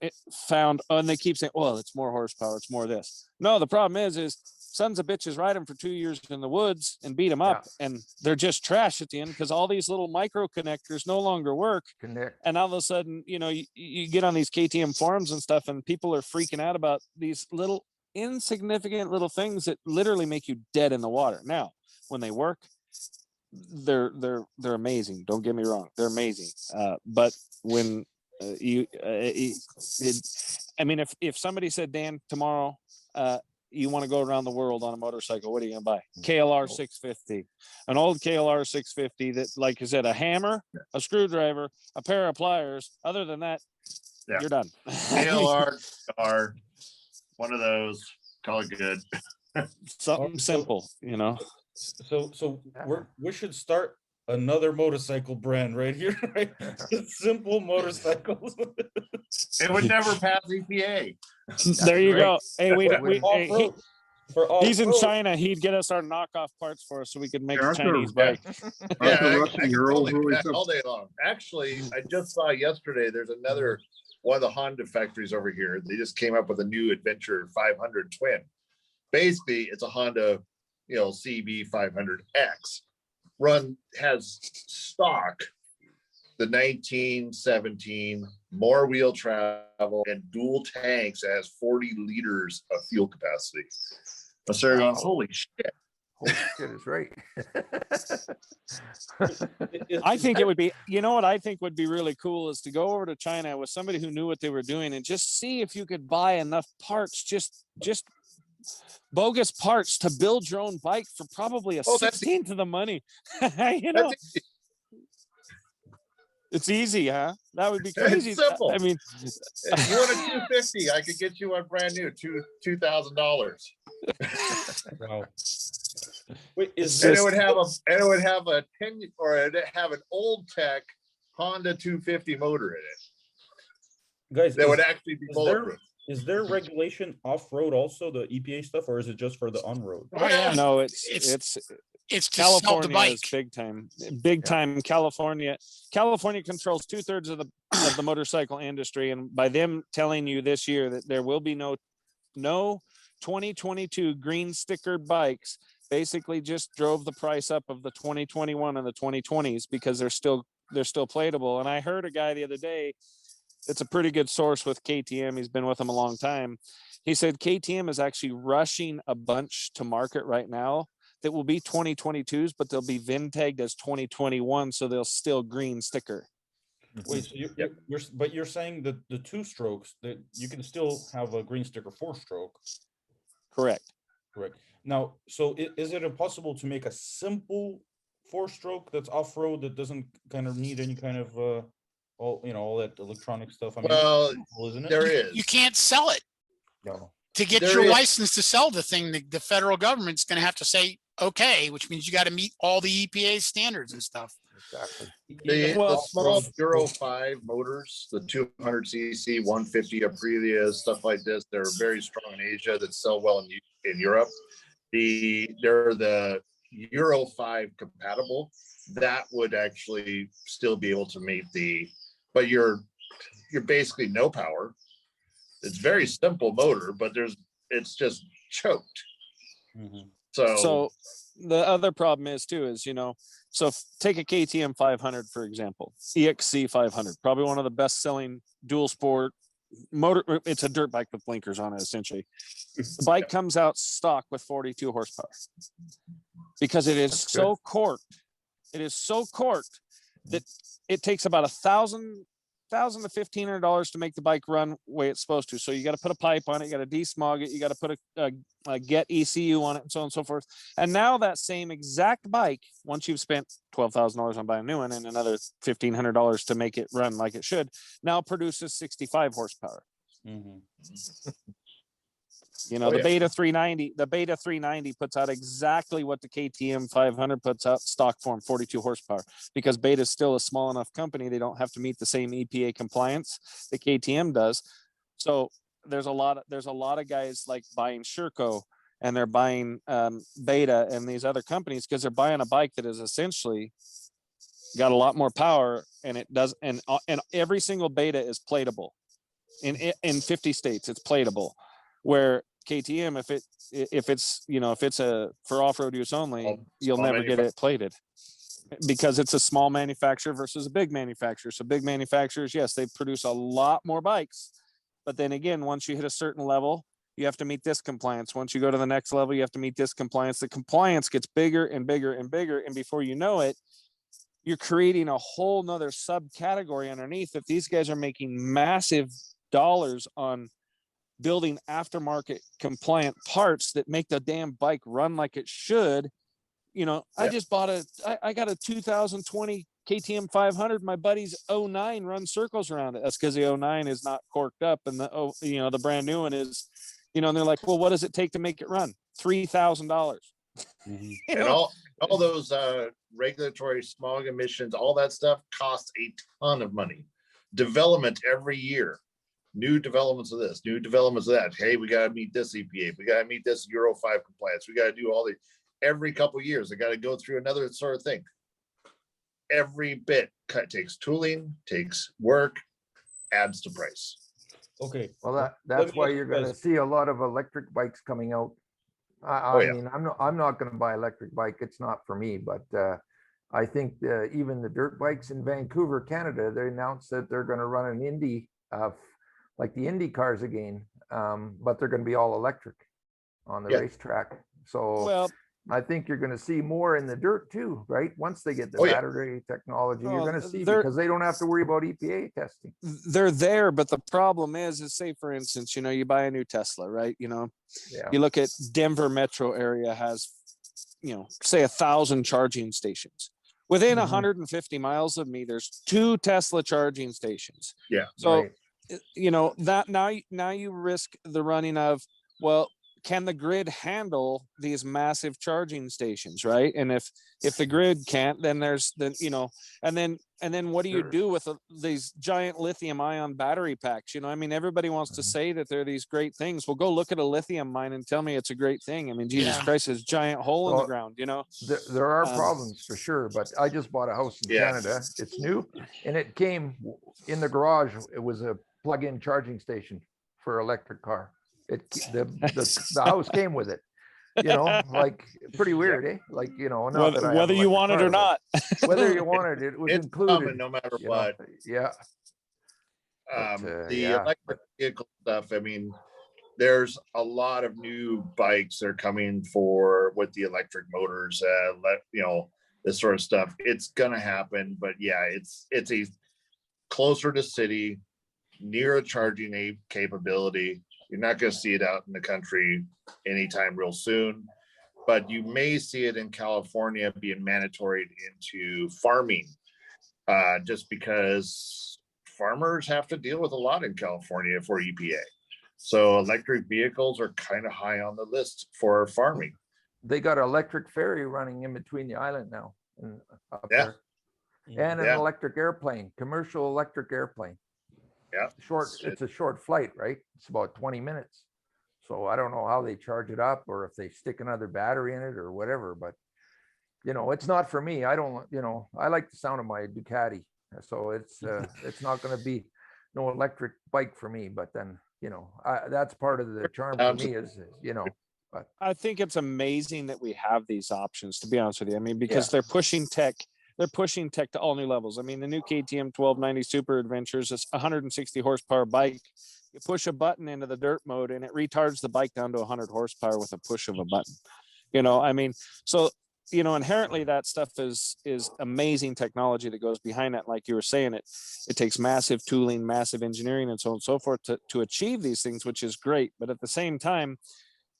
D: found, and they keep saying, well, it's more horsepower, it's more this. No, the problem is sons of bitches ride them for 2 years in the woods and beat them up, and they're just trash at the end because all these little micro connectors no longer work.
E: Connect.
D: And all of a sudden, you know, you get on these KTM forums and stuff, and people are freaking out about these little insignificant little things that literally make you dead in the water. Now, when they work, they're amazing. Don't get me wrong, they're amazing. But when I mean, if somebody said, Dan, tomorrow, you want to go around the world on a motorcycle, what are you gonna buy? KLR 650, an old KLR 650 that, like I said, a hammer, a screwdriver, a pair of pliers. Other than that,
B: Yeah.
D: you're done.
B: KLR are one of those. Call it good.
D: Something simple, you know.
A: So we should start another motorcycle brand right here, right? Simple motorcycles.
B: It would never pass EPA.
D: There you
E: great.
D: go. Hey,
A: Off-road. For
D: he's in
A: off-road.
D: China. He'd get us our knockoff parts for us so we could make
C: Yeah,
D: a
C: aren't
D: Chinese
C: there-
D: bike.
C: Aren't the
B: I
C: Russian
B: can
C: girls
B: totally do
C: really
B: that
C: simple?
B: all day long. Actually, I just saw yesterday, there's another one of the Honda factories over here. They just came up with a new Adventure 500 twin. Basically, it's a Honda, you know, CB 500X. Has stock the 1917, more wheel travel, and dual tanks. It has 40 liters of fuel capacity. But they're going, holy shit.
E: Holy shit is right.
D: I think it would be, you know what I think would be really cool is to go over to China with somebody who knew what they were doing and just see if you could buy enough parts, just bogus parts to build your own bike for probably a
B: Oh, that's-
D: 16th of the money. You know,
B: That's
D: it's easy, huh? That would be
B: It's
D: crazy.
B: simple.
D: I mean,
B: If you want a 250, I could get you one brand new, $2,000.
A: Wow. Wait, is
B: And
A: this
B: it would have a 10 or it'd have an old tech Honda 250 motor in it
A: guys?
B: that would
A: Is,
B: actually be
A: is there-
B: bulletproof.
A: is there regulation off-road also, the EPA stuff, or is it just for the on-road?
F: Oh, yeah.
D: no, it's
F: It's to sell the
D: California
F: bike.
D: is big time. California controls 2/3 of the motorcycle industry, and by them telling you this year that there will be no 2022 green sticker bikes, basically just drove the price up of the 2021 and the 2020s because they're still platable. And I heard a guy the other day, it's a pretty good source with KTM. He's been with them a long time. He said KTM is actually rushing a bunch to market right now that will be 2022s, but they'll be VIN tagged as 2021, so they'll still green sticker.
A: Wait, so you're saying that the 2-strokes that you can still have a green sticker 4-stroke,
D: Correct.
A: correct? Now, so is it impossible to make a simple 4-stroke that's off-road that doesn't kind of need any kind of all that electronic stuff? I mean,
B: Well,
A: it's simple, isn't it?
B: there is.
F: You can't sell it.
E: No.
F: To get
B: There
F: your
B: is.
F: license to sell the thing, the federal government's gonna have to say, okay, which means you gotta meet all the EPA standards and stuff.
E: Exactly.
B: The small Euro 5 motors, the 200cc, 150 Aprilia, stuff like this, they're very strong in Asia that sell well in Europe. They're the Euro 5 compatible. That would actually still be able to meet but you're basically no power. It's very simple motor, but it's just choked.
A: Mhm.
D: So the other problem is too, is, so take a KTM 500, for example, EXC 500, probably one of the best selling dual sport motor. It's a dirt bike with blinkers on it, essentially. The bike comes out stock with 42 horsepower because it is
E: That's
D: so corked. It is so corked that it takes about $1,000 to $1,500 to make the bike run the way it's supposed to. So you got to put a pipe on it, you got to desmog it, you got to put a get ECU on it, and so on and so forth. And now that same exact bike, once you've spent $12,000 on buying a new one and another $1,500 to make it run like it should, now produces 65 horsepower.
A: Mhm.
B: Oh,
D: The
B: yeah.
D: Beta 390 puts out exactly what the KTM 500 puts out stock form, 42 horsepower, because Beta is still a small enough company. They don't have to meet the same EPA compliance that KTM does. So there's a lot of guys like buying Sherco, and they're buying Beta and these other companies because they're buying a bike that is essentially got a lot more power, and it does, and every single Beta is platable in 50 states. It's platable, where KTM, if it's, you know, if it's a for off-road use only,
B: Small-
D: you'll
B: small
D: never get it plated. Because it's a small manufacturer versus a big manufacturer. So big manufacturers, yes, they produce a lot more bikes. But then again, once you hit a certain level, you have to meet this compliance. Once you go to the next level, you have to meet this compliance. The compliance gets bigger and bigger and bigger. And before you know it, you're creating a whole nother subcategory underneath that these guys are making massive dollars on building aftermarket compliant parts that make the damn bike run like it should. You know, I
B: Yeah.
D: just bought I got a 2020 KTM 500. My buddy's 09 runs circles around it. That's because the 09 is not corked up, and the brand new one is, you know, and they're like, well, what does it take to make it run? $3,000.
A: Mhm.
D: You
B: And
D: know,
B: all those regulatory smog emissions, all that stuff costs a ton of money. Development every year, new developments of this, new developments of that. Hey, we got to meet this EPA, we got to meet this Euro 5 compliance, we got to do all the every couple of years. I got to go through another sort of thing. Every bit takes tooling, takes work, adds to price.
A: Okay.
E: Well,
A: let
E: that's
A: me
E: why
A: ask you
E: you're gonna
A: guys-
E: see a lot of electric bikes coming out.
B: Oh,
E: I
B: yeah.
E: mean, I'm not gonna buy electric bike. It's not for me, but I think even the dirt bikes in Vancouver, Canada, they announced that they're gonna run an Indy, like the Indy cars again, but they're gonna be all electric on the
B: Yeah.
E: racetrack. So
D: well,
E: I think you're gonna see more in the dirt too, right? Once they get the
B: Oh, yeah.
E: battery technology, you're
D: Well,
E: gonna see
D: they're-
E: because they don't have to worry about EPA testing.
D: they're there, but the problem is say, for instance, you know, you buy a new Tesla, right? You know,
E: Yeah.
D: you look at Denver metro area has, you know, say 1,000 charging stations. Within
E: Mhm.
D: 150 miles of me, there's 2 Tesla charging stations.
B: Yeah.
D: So,
E: Right.
D: you know, that now you risk the running of, well, can the grid handle these massive charging stations, right? And if the grid can't, then you know, and then what do you
E: Sure.
D: do with these giant lithium ion battery packs? You know, I mean, everybody wants to
E: Mhm.
D: say that they're these great things. Well, go look at a lithium mine and tell me it's a great thing. I mean, Jesus
F: Yeah.
D: Christ, there's a giant hole in the
E: Well,
D: ground, you know?
E: There are
D: Um,
E: problems for sure, but I just bought a house in
B: Yeah.
E: Canada. It's new and it came in the garage. It was a plug-in charging station for electric car. The house came with it, you know, like pretty weird, eh? Like, you know, not that I have
D: Whether you
E: electric
D: want it
E: car,
D: or not.
E: but whether you wanted it, it was
B: It's
E: included.
B: coming no matter
E: you know?
B: what.
E: Yeah, But,
B: The
E: yeah,
B: electric vehicle stuff, I mean, there's a lot of new bikes that are coming for with the electric motors, you know, this sort of stuff. It's gonna happen, but yeah, it's a closer to city, near a charging capability. You're not gonna see it out in the country anytime real soon, but you may see it in California being mandatory into farming, just because farmers have to deal with a lot in California for EPA. So electric vehicles are kind of high on the list for farming.
E: they got an electric ferry running in between the island now and up
B: Yeah.
E: there. And an
B: Yeah.
E: electric airplane, commercial electric airplane.
B: Yeah.
E: It's a short flight, right? It's about 20 minutes. So I don't know how they charge it up or if they stick another battery in it or whatever, but you know, it's not for me. I don't, you know, I like the sound of my Ducati. So it's not going to be no electric bike for me, but then, you know, that's part of the charm for me is, you know, but
D: I think it's amazing that we have these options, to be honest with you. I mean, because they're pushing tech to all new levels. I mean, the new KTM 1290 Super Adventures is 160 horsepower bike. You push a button into the dirt mode and it retards the bike down to 100 horsepower with a push of a button. You know, I mean, so, you know, inherently that stuff is amazing technology that goes behind that. Like you were saying, it takes massive tooling, massive engineering, and so on and so forth to achieve these things, which is great. But at the same time,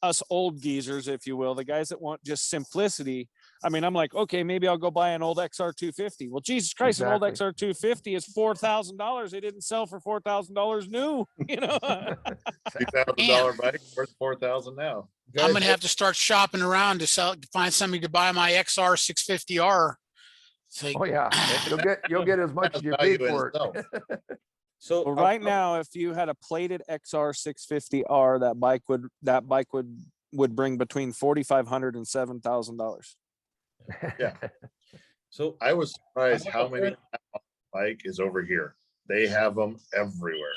D: us old geezers, if you will, the guys that want just simplicity. I mean, I'm like, okay, maybe I'll go buy an old XR250. Well, Jesus Christ, an old
E: Exactly.
D: XR250 is $4,000. They didn't sell for $4,000 new, you know?
B: $2,000 bike worth 4,000 now.
F: I'm gonna have to start shopping around to find somebody to buy my XR 650R.
E: oh yeah, you'll get as much as you paid for it.
A: So
D: Well, right now, if you had a plated XR 650R, that bike would bring between $4,500 and $7,000.
A: so
B: I was surprised
A: I have
B: how
A: a
B: many
A: friend-
B: bike is over here. They have them everywhere.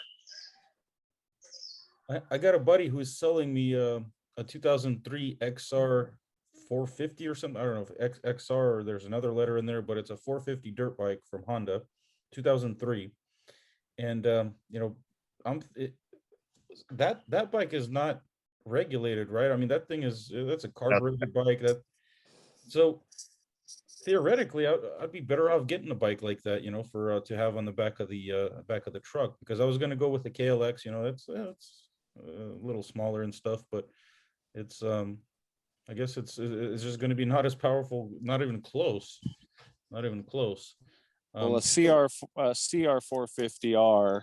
A: I got a buddy who's selling me a 2003 XR 450 or something. I don't know if XR or there's another letter in there, but it's a 450 dirt bike from Honda, 2003. And you know, that bike is not regulated, right? I mean, that thing is that's a carbureted bike. So theoretically, I'd be better off getting a bike like that, you know, for to have on the back of the truck, because I was going to go with the KLX. You know, it's a little smaller and stuff, but it's I guess it's just going to be not as powerful, not even close, not even close.
D: Well, a CR 450R,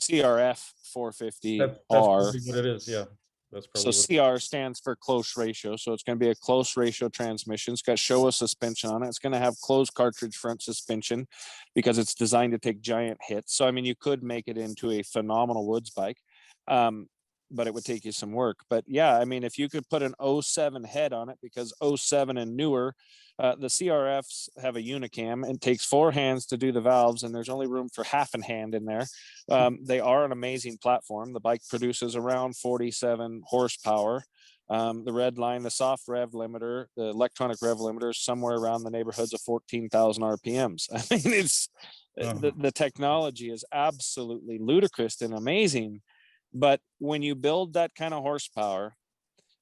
D: CRF 450R.
A: That's probably what it is. Yeah, that's
D: So
A: probably what
D: CR stands for close ratio. So it's going to be a close ratio transmission. It's got Showa suspension on it. It's going to have closed cartridge front suspension because it's designed to take giant hits. So, I mean, you could make it into a phenomenal woods bike, but it would take you some work. But yeah, I mean, if you could put an 07 head on it, because 07 and newer, the CRFs have a unicam and takes 4 hands to do the valves, and there's only room for half a hand in there. They are an amazing platform. The bike produces around 47 horsepower. The red line, the soft rev limiter, the electronic rev limiter is somewhere around the neighborhoods of 14,000 RPMs. I mean, it's the technology is absolutely ludicrous and amazing. But when you build that kind of horsepower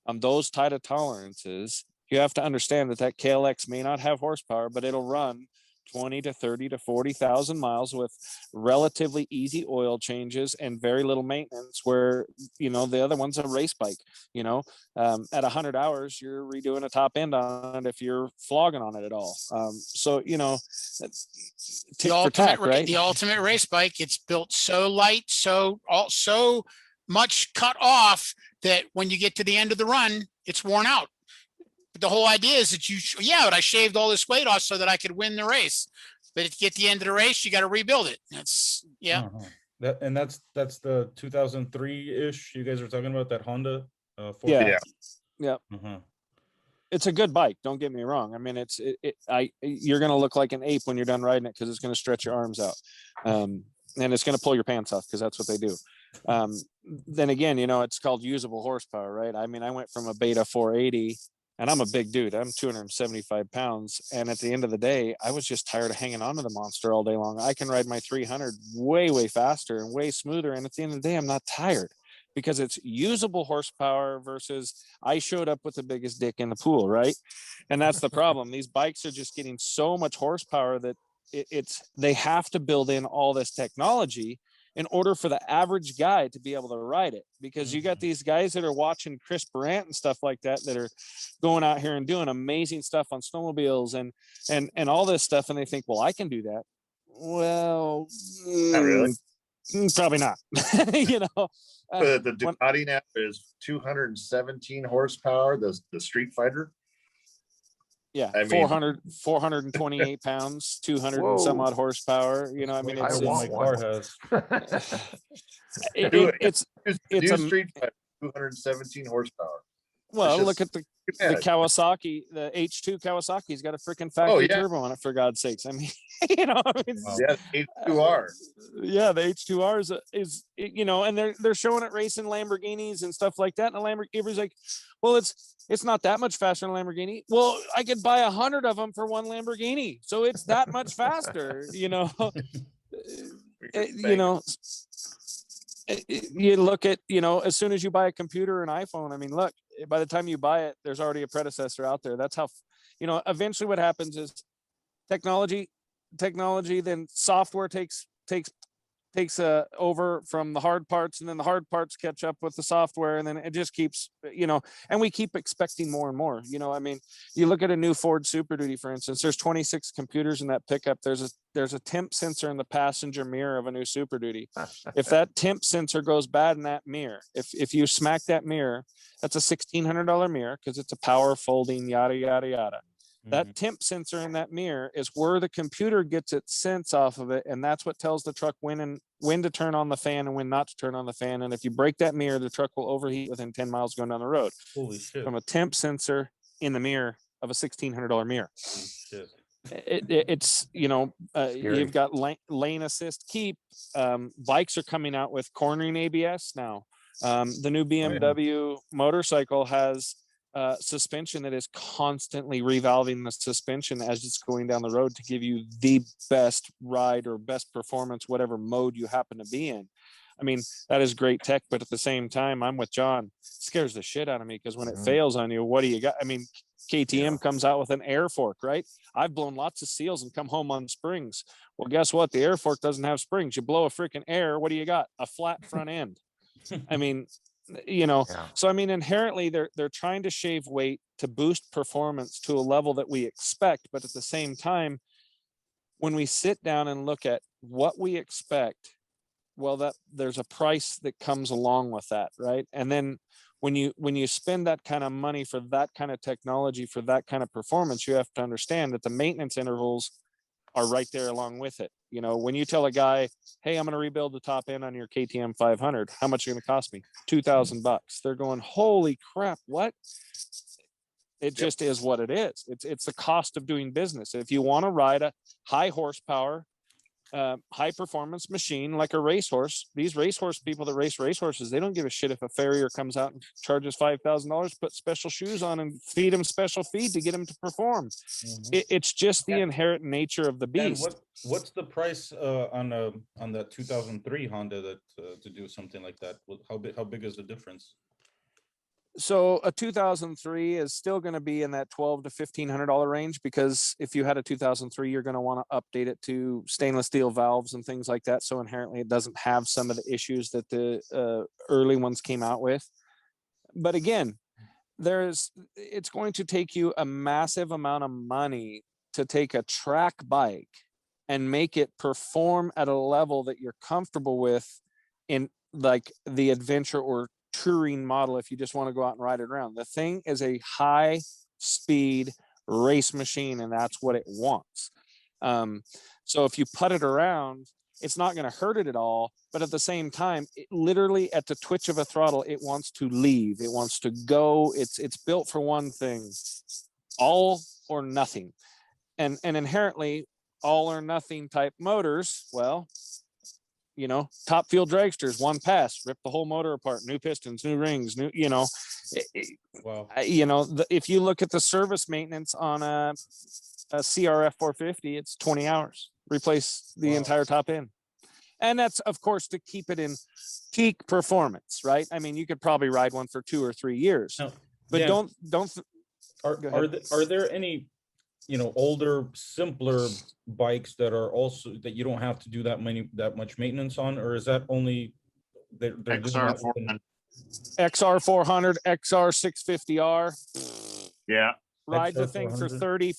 D: on those tight of tolerances, you have to understand that KLX may not have horsepower, but it'll run 20 to 30 to 40,000 miles with relatively easy oil changes and very little maintenance, where, you know, the other one's a race bike. You know, at 100 hours, you're redoing a top end on it if you're flogging on it at all. So, you know, tick for tack, right?
F: The ultimate race bike. It's built so light, so much cut off that when you get to the end of the run, it's worn out. But the whole idea is that but I shaved all this weight off so that I could win the race. But if you get to the end of the race, you got to rebuild it. That's
A: that's the 2003-ish you guys are talking about, that Honda.
D: Yeah. It's a good bike. Don't get me wrong. I mean, you're going to look like an ape when you're done riding it, because it's going to stretch your arms out. And it's going to pull your pants off, because that's what they do. Then again, you know, it's called usable horsepower, right? I mean, I went from a Beta 480, and I'm a big dude. I'm 275 pounds. And at the end of the day, I was just tired of hanging on to the monster all day long. I can ride my 300 way, way faster and way smoother. And at the end of the day, I'm not tired, because it's usable horsepower versus I showed up with the biggest dick in the pool, right? And that's the problem. These bikes are just getting so much horsepower that they have to build in all this technology in order for the average guy to be able to ride it. Because you got these guys that are watching Chris Brandt and stuff like that are going out here and doing amazing stuff on snowmobiles and all this stuff, and they think, well, I can do that. Well,
B: Not really.
D: Probably not. You know,
B: The Ducati now is 217 horsepower. The Street Fighter.
D: Yeah,
B: I mean,
D: 428 pounds, 200 and some odd horsepower. You know, I mean,
E: I
D: it's
E: want one.
D: it's a
B: Street Fighter, 217 horsepower.
D: Well,
B: just
D: look at the Kawasaki, the H2 Kawasaki's got a freaking factory turbo on it, for God's sakes. I mean, you know,
B: yeah, H2R.
D: Yeah, the H2R is you know, and they're showing it racing Lamborghinis and stuff like that. And the Lamborghini's like, well, it's not that much faster than a Lamborghini. Well, I could buy 100 of them for one Lamborghini, so it's that much faster. You know, you know. You look at, you know, as soon as you buy a computer or an iPhone, I mean, look, by the time you buy it, there's already a predecessor out there. That's how, you know, eventually what happens is technology, then software takes over from the hard parts, and then the hard parts catch up with the software, and then it just keeps, you know, and we keep expecting more and more. You know, I mean, you look at a new Ford Super Duty, for instance, there's 26 computers in that pickup. There's a temp sensor in the passenger mirror of a new Super Duty. If that temp sensor goes bad in that mirror, if you smack that mirror, that's a $1,600 mirror, because it's a power folding, yada, yada, yada. That temp sensor in that mirror is where the computer gets its sense off of it, and that's what tells the truck when to turn on the fan and when not to turn on the fan. And if you break that mirror, the truck will overheat within 10 miles going down the road.
A: Holy shit.
D: From a temp sensor in the mirror of a $1,600 mirror.
A: Shit.
D: It's, you know, you've got lane assist keep. Bikes are coming out with cornering ABS now. The new BMW motorcycle has suspension that is constantly revolving the suspension as it's going down the road to give you the best ride or best performance, whatever mode you happen to be in. I mean, that is great tech, but at the same time, I'm with John. It scares the shit out of me because when it fails on you, what do you got? I mean, KTM comes out with an air fork, right? I've blown lots of seals and come home on springs. Well, guess what? The air fork doesn't have springs. You blow a freaking air. What do you got? A flat front end. I mean,
E: Yeah.
D: so I mean, inherently they're trying to shave weight to boost performance to a level that we expect, but at the same time, when we sit down and look at what we expect, well, that there's a price that comes along with that, right? And then when you spend that kind of money for that kind of technology, for that kind of performance, you have to understand that the maintenance intervals are right there along with it. You know, when you tell a guy, hey, I'm going to rebuild the top end on your KTM 500, how much are going to cost me? $2,000. They're going, holy crap, what? It just is what it is. It's the cost of doing business. If you want to ride a high horsepower, high performance machine like a racehorse, these racehorse people that race racehorses, they don't give a shit if a farrier comes out and charges $5,000, put special shoes on and feed him special feed to get him to perform. It's just the inherent nature of the
A: And
D: beast.
A: what's the price on that 2003 Honda that to do something like that? How big is the difference?
D: So a 2003 is still going to be in that $1,200 to $1,500 range, because if you had a 2003, you're going to want to update it to stainless steel valves and things like that. So inherently, it doesn't have some of the issues that the early ones came out with. But again, it's going to take you a massive amount of money to take a track bike and make it perform at a level that you're comfortable with in like the adventure or touring model. If you just want to go out and ride it around, the thing is a high speed race machine, and that's what it wants. So if you put it around, it's not going to hurt it at all, but at the same time, it literally at the twitch of a throttle, it wants to leave, it wants to go. It's built for one thing: all or nothing. And inherently, all or nothing type motors, well, you know, top fuel dragsters, one pass, rip the whole motor apart, new pistons, new rings, new, you know,
A: Wow.
D: you know, if you look at the service maintenance on a CRF 450, it's 20 hours, replace the
A: Wow.
D: entire top end. And that's, of course, to keep it in peak performance, right? I mean, you could probably ride one for 2 or 3 years,
A: Now,
D: but
A: Dan,
D: don't,
A: are
D: go ahead.
A: are there any, you know, older, simpler bikes that are also that you don't have to do that much maintenance on, or is that only they're doing
B: XR
A: that
B: 400.
D: XR 400, XR 650R,
B: Yeah.
D: ride the
A: XR
D: thing for
A: 400?
D: 30.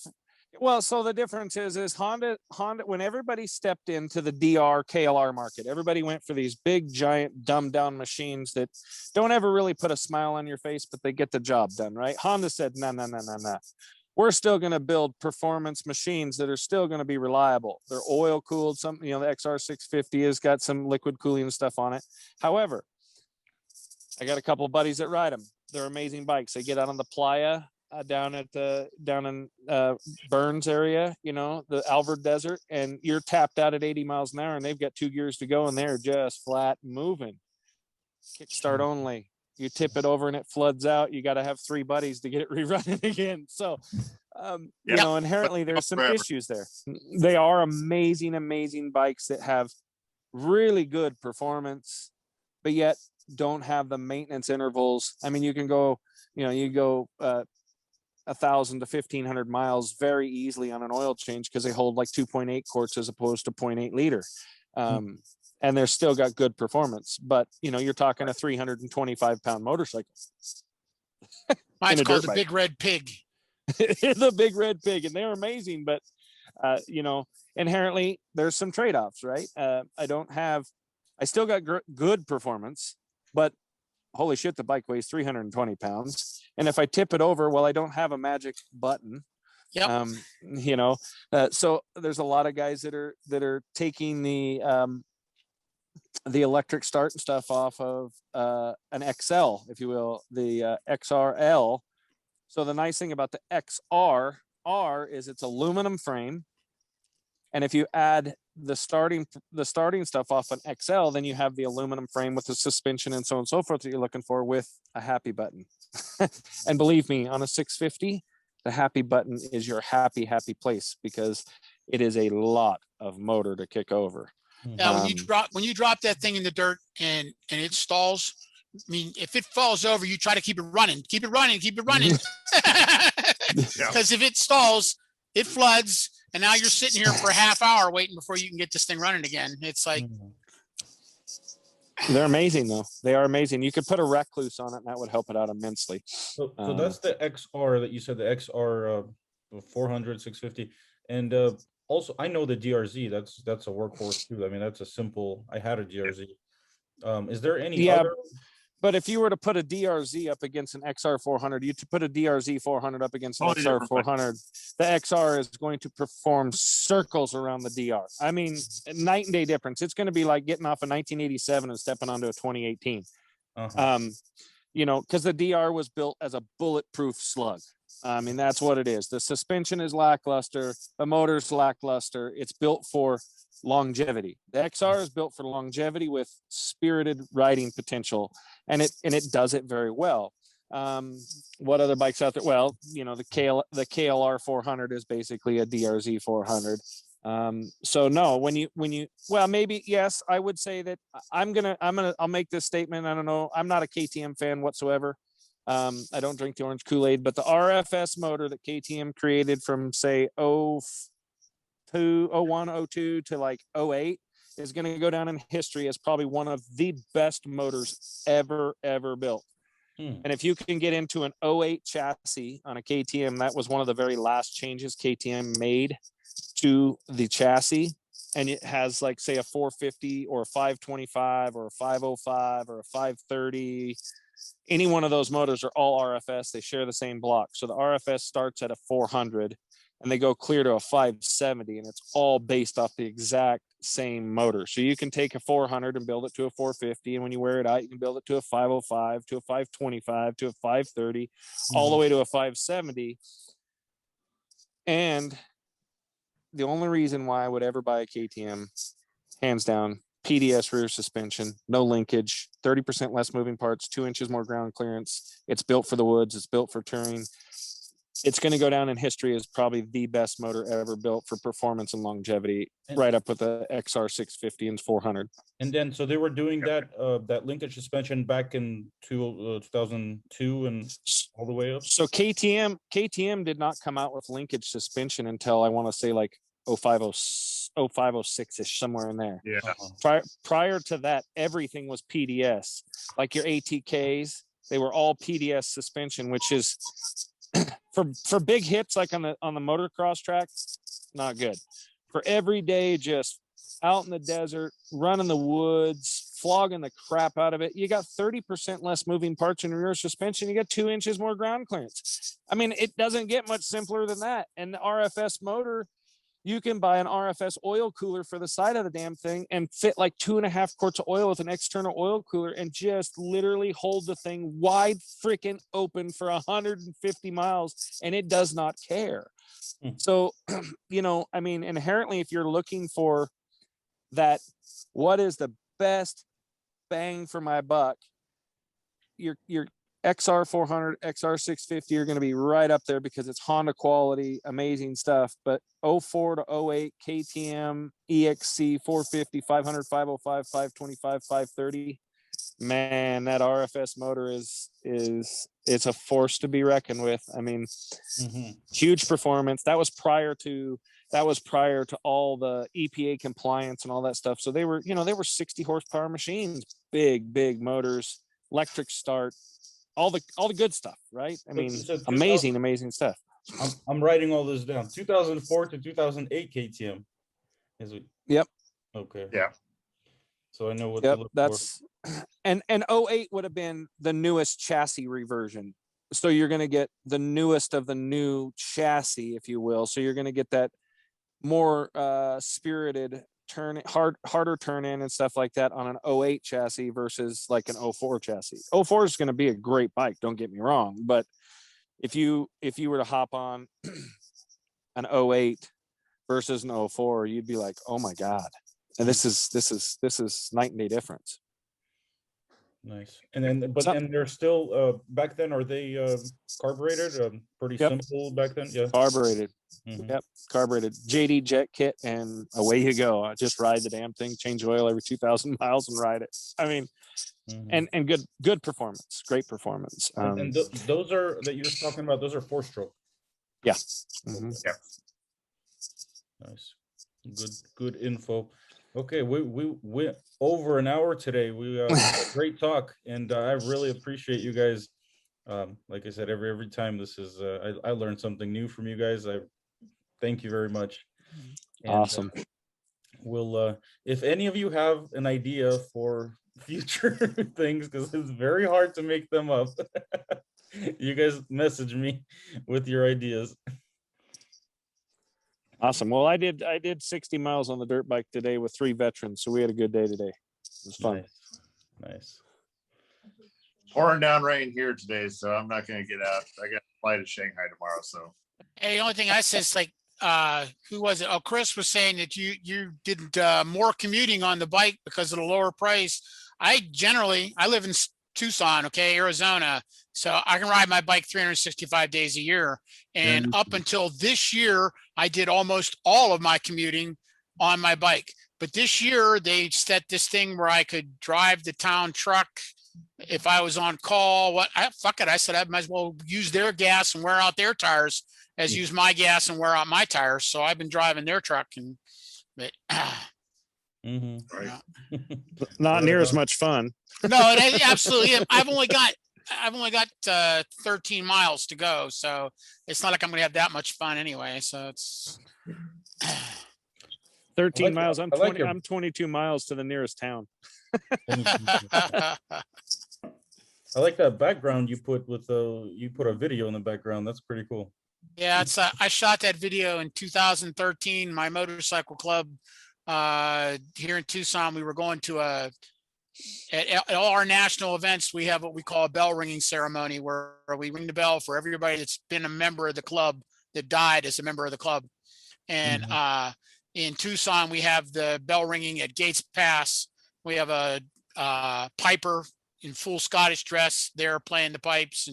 D: Well, so the difference is Honda, when everybody stepped into the DR KLR market, everybody went for these big, giant, dumbed down machines that don't ever really put a smile on your face, but they get the job done, right? Honda said, no. We're still going to build performance machines that are still going to be reliable. They're oil cooled. Some, you know, the XR 650 has got some liquid cooling stuff on it. However, I got a couple of buddies that ride them. They're amazing bikes. They get out on the playa down in Burns area, you know, the Alvord Desert, and you're tapped out at 80 miles an hour, and they've got 2 gears to go, and they're just flat moving. Kickstart only. You tip it over and it floods out. You got to have 3 buddies to get it rerunning again. So, you know, inherently there's some
B: Forever.
D: issues there. They are amazing bikes that have really good performance, but yet don't have the maintenance intervals. I mean, you can go, you know, you go 1,000 to 1,500 miles very easily on an oil change because they hold like 2.8 quarts as opposed to 0.8 liter. And they're still got good performance, but you know, you're talking a 325 pound motorcycle.
F: Mine's
D: a
F: called
D: dirt
F: the
D: bike.
F: Big Red Pig.
D: The Big Red Pig, and they're amazing, but you know, inherently there's some trade-offs, right? I still got good performance, but holy shit, the bike weighs 320 pounds. And if I tip it over, well, I don't have a magic button.
F: Yep.
D: You know, so there's a lot of guys that are taking the electric start and stuff off of an XL, if you will, the XRL. So the nice thing about the XR is it's aluminum frame. And if you add the starting stuff off an XL, then you have the aluminum frame with the suspension and so on and so forth that you're looking for with a happy button. And believe me, on a 650, the happy button is your happy place because it is a lot of motor to kick over.
F: Yeah, when you drop that thing in the dirt and it stalls, I mean, if it falls over, you try to keep it running. Because if it stalls, it floods, and now you're sitting here for a half hour waiting before you can get this thing running again. It's like,
D: They're amazing though. They are amazing. You could put a recluse on it and that would help it out immensely.
A: So that's the XR that you said, the XR 400, 650. And also, I know the DRZ, that's a workhorse too. I mean, that's a simple, I had a DRZ. Is there any other?
D: But if you were to put a DRZ up against an XR 400, you to put a DRZ 400 up against an XR 400, the XR is going to perform circles around the DR. I mean, night and day difference. It's going to be like getting off a 1987 and stepping onto a 2018. You know, because the DR was built as a bulletproof slug. I mean, that's what it is. The suspension is lackluster. The motor's lackluster. It's built for longevity. The XR is built for longevity with spirited riding potential, and it does it very well. What other bikes out there? Well, you know, the KLR 400 is basically a DRZ 400. So no, when you well, maybe yes, I would say that I'll make this statement. I don't know. I'm not a KTM fan whatsoever. I don't drink the orange Kool-Aid, but the RFS motor that KTM created from say 01, 02 to like 08 is going to go down in history as probably one of the best motors ever built. And if you can get into an 08 chassis on a KTM, that was one of the very last changes KTM made to the chassis. And it has like say a 450 or a 525 or a 505 or a 530. Any one of those motors are all RFS. They share the same block. So the RFS starts at a 400 and they go clear to a 570, and it's all based off the exact same motor. So you can take a 400 and build it to a 450, and when you wear it out, you can build it to a 505, to a 525, to a 530, all the way to a 570. And the only reason why I would ever buy a KTM, hands down, PDS rear suspension, no linkage, 30% less moving parts, 2 inches more ground clearance. It's built for the woods. It's built for touring. It's going to go down in history as probably the best motor ever built for performance and longevity, right up with the XR 650 and 400.
A: And then, so they were doing that linkage suspension back in 2002 and all the way up.
D: So KTM did not come out with linkage suspension until I want to say like 0506-ish, somewhere in there.
B: Yeah.
D: Prior to that, everything was PDS. Like your ATKs, they were all PDS suspension, which is for big hits like on the motocross track, not good. For every day, just out in the desert, running the woods, flogging the crap out of it, you got 30% less moving parts in your rear suspension. You got 2 inches more ground clearance. I mean, it doesn't get much simpler than that. And the RFS motor, you can buy an RFS oil cooler for the side of the damn thing and fit like 2.5 quarts of oil with an external oil cooler and just literally hold the thing wide freaking open for 150 miles, and it does not care. So, you know, I mean, inherently, if you're looking for that, what is the best bang for my buck, your XR 400, XR 650 are going to be right up there because it's Honda quality, amazing stuff. But 04 to 08 KTM EXC 450, 500, 505, 525, 530. Man, that RFS motor it's a force to be reckoned with. I mean, huge performance. That was prior to all the EPA compliance and all that stuff. So they were 60 horsepower machines, big motors, electric start, all the good stuff, right? I mean, amazing stuff.
A: I'm writing all this down. 2004 to 2008 KTM. Is it?
D: Yep.
A: Okay.
B: Yeah.
A: So I know what to look
D: that's for. And 08 would have been the newest chassis reversion. So you're going to get the newest of the new chassis, if you will. So you're going to get that more spirited harder turn in and stuff like that on an 08 chassis versus like an 04 chassis. 04 is going to be a great bike, don't get me wrong, but if you were to hop on an 08 versus an 04, you'd be like, oh my God. And this is night and day difference.
A: Nice. And then, but
D: So-
A: and they're still back then, are they carbureted? Pretty
D: Yep.
A: simple back then, yeah.
D: Carbureted.
A: Mhm.
D: Yep. Carbureted. JD jet kit, and away you go. I just ride the damn thing, change oil every 2,000 miles and ride it. I mean,
A: Mhm.
D: and good performance, great performance.
A: And those are that you're talking about, those are 4-stroke.
D: Yeah. Mhm.
A: Nice. Good info. Okay, we went over an hour today. We had a great talk, and I really appreciate you guys. Like I said, every time this is I learned something new from you guys. I thank you very much. And,
D: Awesome.
A: we'll if any of you have an idea for future things, because it's very hard to make them up, you guys message me with your ideas.
D: Awesome. Well, I did 60 miles on the dirt bike today with 3 veterans, so we had a good day today. It was fun.
A: Nice.
B: Pouring down rain here today, so I'm not gonna get out. I got to fly to Shanghai tomorrow, so.
F: Hey, the only thing I said is like, who was it? Oh, Chris was saying that you did more commuting on the bike because of the lower price. I live in Tucson, okay, Arizona. So I can ride my bike 365 days a year. And up until this year, I did almost all of my commuting on my bike. But this year they set this thing where I could drive the town truck if I was on call. Fuck it. I said I might as well use their gas and wear out their tires as use my gas and wear out my tires. So I've been driving their truck, and but
A: Mhm.
B: Right.
D: Not near as much fun.
F: no, it absolutely. I've only got 13 miles to go, so it's not like I'm gonna have that much fun anyway. So it's
D: 13
A: like-
D: miles. I'm
A: I like
D: 20.
A: your-
D: I'm 22 miles to the nearest town.
A: I like that background you put with you put a video in the background. That's pretty cool.
F: Yeah, it's I shot that video in 2013. My motorcycle club here in Tucson. We were going to at all our national events. We have what we call a bell ringing ceremony, where we ring the bell for everybody that's been a member of the club that died as a member of the club. And in Tucson, we have the bell ringing at Gates Pass. We have a piper in full Scottish dress there playing the pipes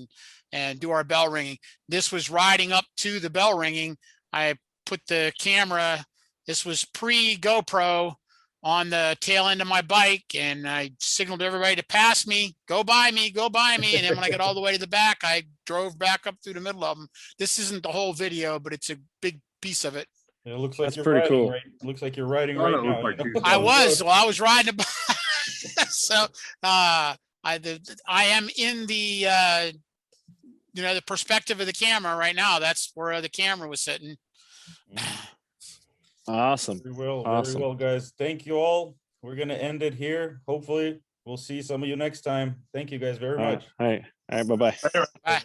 F: and do our bell ringing. This was riding up to the bell ringing. I put the camera, this was pre GoPro, on the tail end of my bike, and I signaled everybody to pass me, go by me, go by me. And then when I got all the way to the back, I drove back up through the middle of them. This isn't the whole video, but it's a big piece of it.
A: It looks like
D: That's
A: you're
D: pretty
A: riding
D: cool.
A: right. Looks like you're riding
C: Oh,
A: right
C: it
A: now.
C: looked like
A: you know?
C: Tucson.
F: I was riding a bike. So I am in the the perspective of the camera right now. That's where the camera was sitting.
D: Awesome.
A: Very well,
D: Awesome.
A: very well, guys. Thank you all. We're gonna end it here. Hopefully, we'll see some of you next time. Thank you guys very
D: All right.
A: much.
D: All right. Bye-bye.
F: Bye.